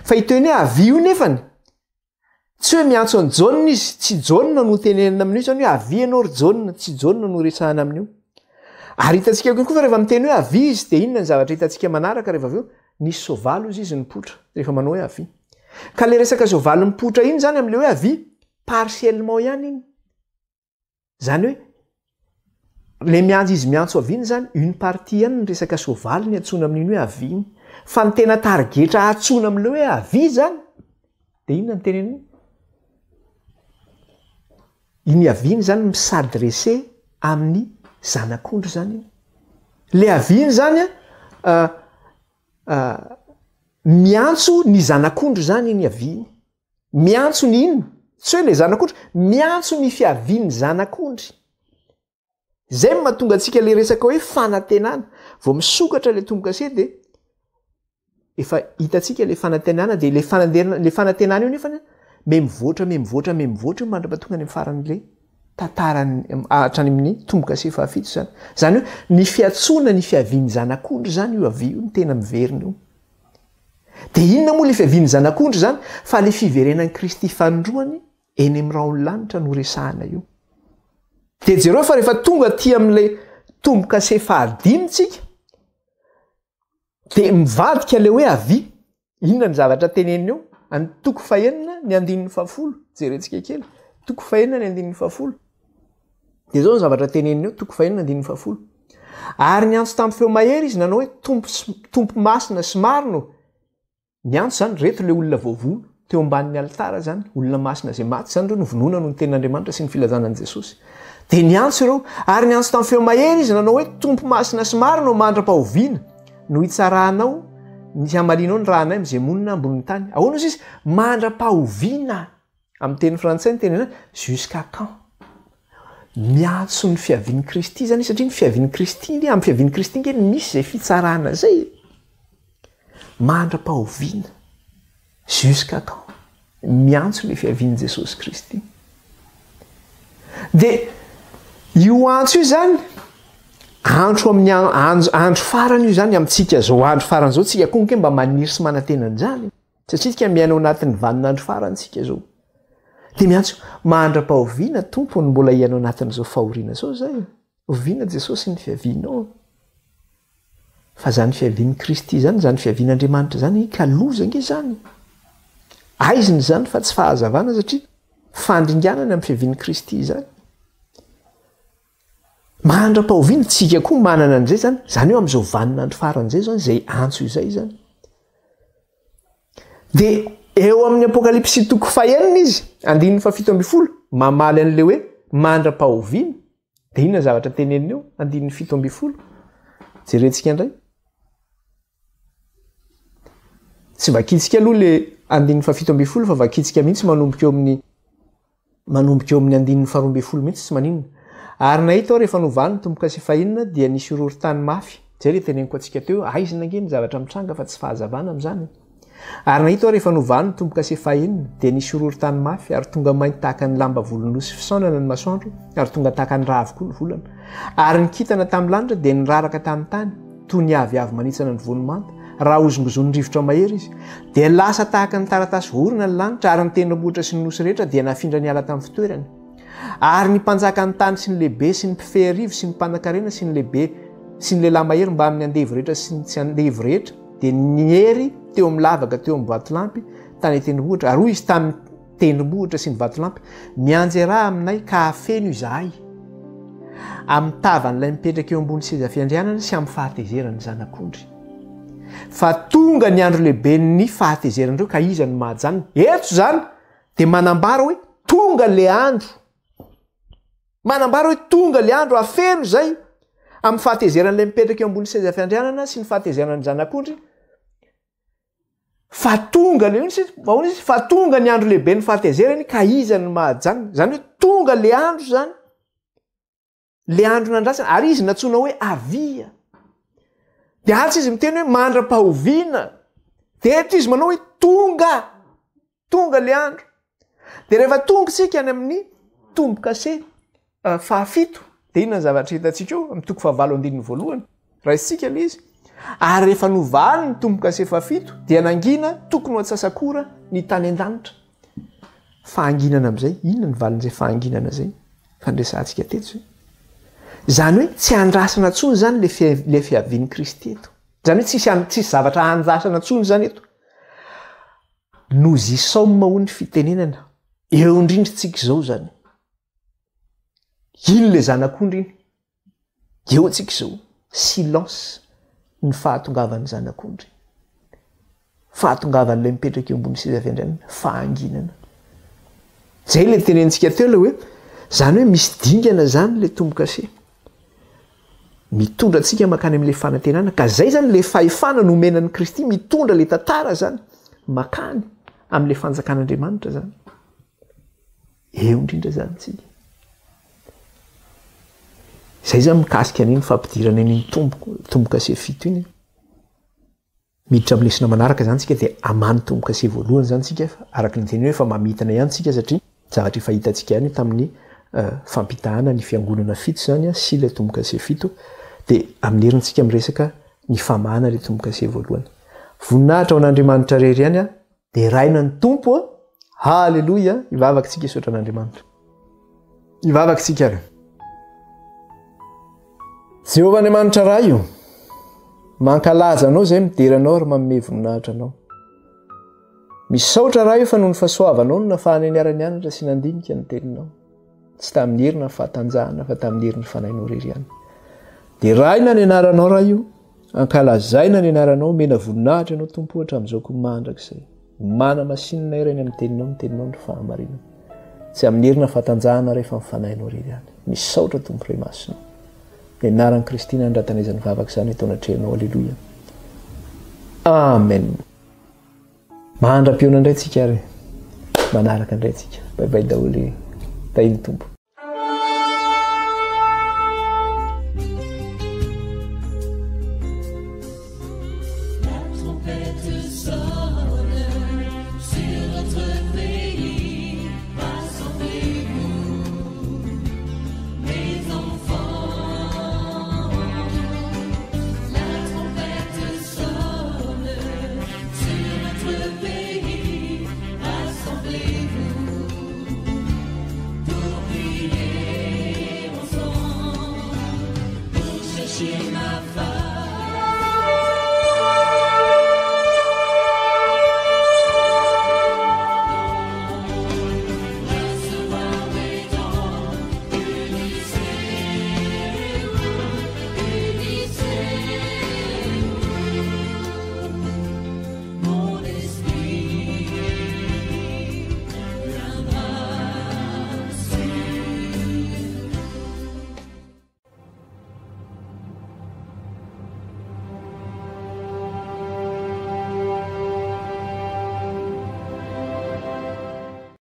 Speaker 1: fa hitoeny hoe avio nefany tsy hoe miantso any jaune izy tsy jaune no tenenina amin'io zany hoe avy ianao ry jaune tsy jaune no resahana amin'io ary hitantsika koa fa rehefa miteny hoe avy izy de inona ny zavatra hitantsika manaraka rehefa avy eo nisy soavaly izy nipotra rehefa manao hoe avy ka le resaka soavaly mipotra iny zany am'le hoe avy partiellement ihany iny zany hoe le miantso izy miantso avy iny zany une partie ihany ny resaka soavaly ny antsona amin'iny hoe avy iny fa ny tena targetra atsona am'le hoe avy zany de inona ny teneniny iny avy iny zany misadresse amin'ny zanak'ondry zany iny le avy iny zany miantso ny zanak'ondry zany iny avy iny miantso ny iny tsy hoe le zanak'ondry miantso ny fiaviany zanak'ondry zay ny mahatonga antsika le resaka hoe fanantenana vao misokatra le tomboka se de efa hitatsika le fanantenana de le fanantenana io nefa memivoatra io mandra-patonga any amin'ny faran'le tantarany hatrany amin'ny tomboka se fahafito zany zany hoe ny fiatsona ny fiaviany zanak'ondry zany io avy io ny tena miverina io de inona moa le fiaviany zanak'ondry zany fa le fiverenan'i Kristy fanondroany eny amin'ny raolanitra no resahana io de jereo fa rehefa tonga ty amin'le tomboka se fahadimitsika de mivadika le hoe avy inona ny zavatra teneniny eo any toko fahenina ny andininy fahafolo jerentsika kely toko fahenina ny andininy fahafolo de zao ny zavatra teneniny eo toko fahenina andininy fahafolo ary niantso tamin'ny feo mahery izy nanao hoe tompo masina sy marino niantso zany reto le olona voavono teo ambanin'ny alitara zany olona masina zay maty zany reo novonona no ny ten'Andriamanitra sy ny filazanan'i Jesosy de niantso ireo ary niantso tamin'ny feo mahery izy nanao hoe tompo masina sy marino mandra-pahoviana no hitsarahanao ny hamalinao ny rahanay am'izay monina amboniny tany ahoana izy izy mandra-pahoviana amin'ny teny frantsay ny teny jusqu'à quand miantso ny fiavian'i Kristy zany satria ny fiavian'i Kristy iny amin'ny fiavian'i Kristy iny misy zay fitsarana zay mandra-pahoviana jusqu'à quand miantso le fiavian'i Jesosy Kristy de io antso io zany andro amin'ny andro farany io zany amintsika zao andro farany zao tsika konke mba maniry sy manantenan'izany satria tsika miaina ao anatin'ny vanin'andro farantsika zao de miantso mandra-pahoviana tompony mbola ianao anatin'izao fahoriana zao zay oviana Jesosy ny fiavianao fa zany fiavian'i Kristy zany zany fiavian'Andriamanitra zany kalozange zany aiziny zany fa tsy fahazavana satria fandringanana amin'ny fiavian'i Kristy zany mandra-pahoviana tsika koa manana an'izay zany zany eo am'izao vanin'andro faran'izay zany zay antso izay zany de eo amin'ny apokalipsy toko fahenina izy andininy fafito amby folo mamaly an'le hoe mandra-pahoviana de inona zavatra teneniny eo andininy fito amby folo jerentsika indray tsy vakitsika aloha le andininy fafito amby folo fa vakitsika mihitsy manomboka eo amin'ny andininy faharoa amby folo mihitsy tsy maninona ary nahita ao rehefa novany tomboka sy fahinana dia nisy horohorontany mafy zay le teneniko atsika teo aizina ange ny zavatra mitranga fa tsy fahazavana am'zany ary nahita ao rehefa novany tomboka sy fahinana dia nisy horohorontany mafy ary tonga mainty tahaka ny lamba volondrosy fisaonana ny masoandro ary tonga tahaka ny rava koa ny volana ary nikitana tamin'ny lanitra dia niraraka tamin'ny tany toy ny aviavy manitsana ny vonomanta raha ozongozony rivotra mahery izy dia lasa tahaka ny taratasy vorona ny lanitra ary ny tendrombohitra sy ny nosy rehetra dia nafindra ny ala tamin'ny fitoerany ary ny mpanjaka ny tany sy ny lehibe sy ny mpifeharivo sy ny mpanankarena sy ny lehibe sy ny lehilahy mahery mba amin'ny andevy rehetra sy ny tsy andevy rehetra dia niery teo amin'ny lavaka teo amin'ny vatolampy tany tendrombohitra ary hoy izy tamin'ny tendrombohitra sy ny vatolampy mianjy raha aminay ka hafeno izahay amin'ny tavan'ilay mipetraka eo ambony seza fiandrianana sy amin'ny fahatezerany zanak'ondry fa tonga ny andro lehibe ny fahatezerandreo ka iza ny mahajanona eto zany dia manambara hoe tonga le andro manambara hoe tonga le andro afeno zay amin'ny fahatezeran'ilay mipetraka eo ambony seza fiandrianana sy ny fahatezerany zanak'ondry fa tonga le izy fa tonga ny andro lehibe ny fahatezerany ka iza ny mahajanona zany hoe tonga le andro zany le andro nandrasana ary izy natsona hoe avia de atsy izy miteny hoe mandra-pahoviana de eto izy manao hoe tonga le andro de rehefa tonga tsika any amin'ny tomboka se fahafito de inona ny zavatra hitatsika eo amin'ny toko fahavalo andininy voalohany raha isika le izy ary rehefa novany ny tomboka sefafito dia nangina tokony ho atsasakora ny tany an-danitra. Fahanginana amin'izay inona ny valin'izay fahanginana zay fandresantsika teto zay. Zany hoe tsy andrasana tsony zany le fiavian'i Kristy eto. Zany hoe tsisy zavatra andrasana tsony zany eto. Nous y sommes hoy ny fitenenana eo indrindratsika izao zany. Ino le zanak'ondry iny? Eo antsika izao silence ny fahatongavan'ny zanak'ondry. Fahatongavan'ilay mipetraka eo ambony seza fiandrianana fahanginana. Zay le tenentsika teo le hoe zany hoe misy dingana zany le tombo-kase. Mitondra antsika makany amin'ilay fanantenana ka zay zany le fahefana nomenan'i Kristy mitondra le tantara zany makany amin'ilay fanjakan'Andriamanitra zany. Eo indrindra zany tsika. Zay zany mikasika an'iny fampidirana an'iny tombo-kase fito iny. Miditra amin'ny lesona manaraka zany tsika dia amany tombo-kase voalohany zany tsika araka ny teny hoe fa mamitana ihany tsika satria zavatra efa hitantsika ihany tamin'ny fampitahana ny fiangonana fito zany sy ilay tombo-kase fito dia amin'ny herintsika miresaka ny famahana ilay tombo-kase voalohany. Voninahitra ao an'Andriamanitra rery ihany dia raina ny tompo. Halleluja! Ivavaka tsika isotra an'Andriamanitra. Ivavaka tsika. Jehovah Andriamanitra raha io mankalaza anao zay mideranao ary manome voninahitra anao. Misaotra raha io fa noho ny fahasoavanao no nafahany niara nianatra sy nandinika ny teninao. Tsy tamin'ny herina fahatanjahana fa tamin'ny herin'ny fanahinao rery ihany. Dia raina ny anaranao raha io, ankalazaina ny anaranao, mena voninahitra ianao tompo hatramin'izao koa mandrakizay. Mana masinina iray ny amin'ny teninao ny fahamarinana. Tsy amin'ny herina fahatanjahana rehefa amin'ny fanahinao rery ihany. Misaotra tompo ray masina. Ny anaran'i Kristy nandratanezany vavaka izany atao anatrehanao. Alleluia. Amen. Mandra-piona indray tsika ary manaraka indray tsika. Baibai daholo tahiny tompo.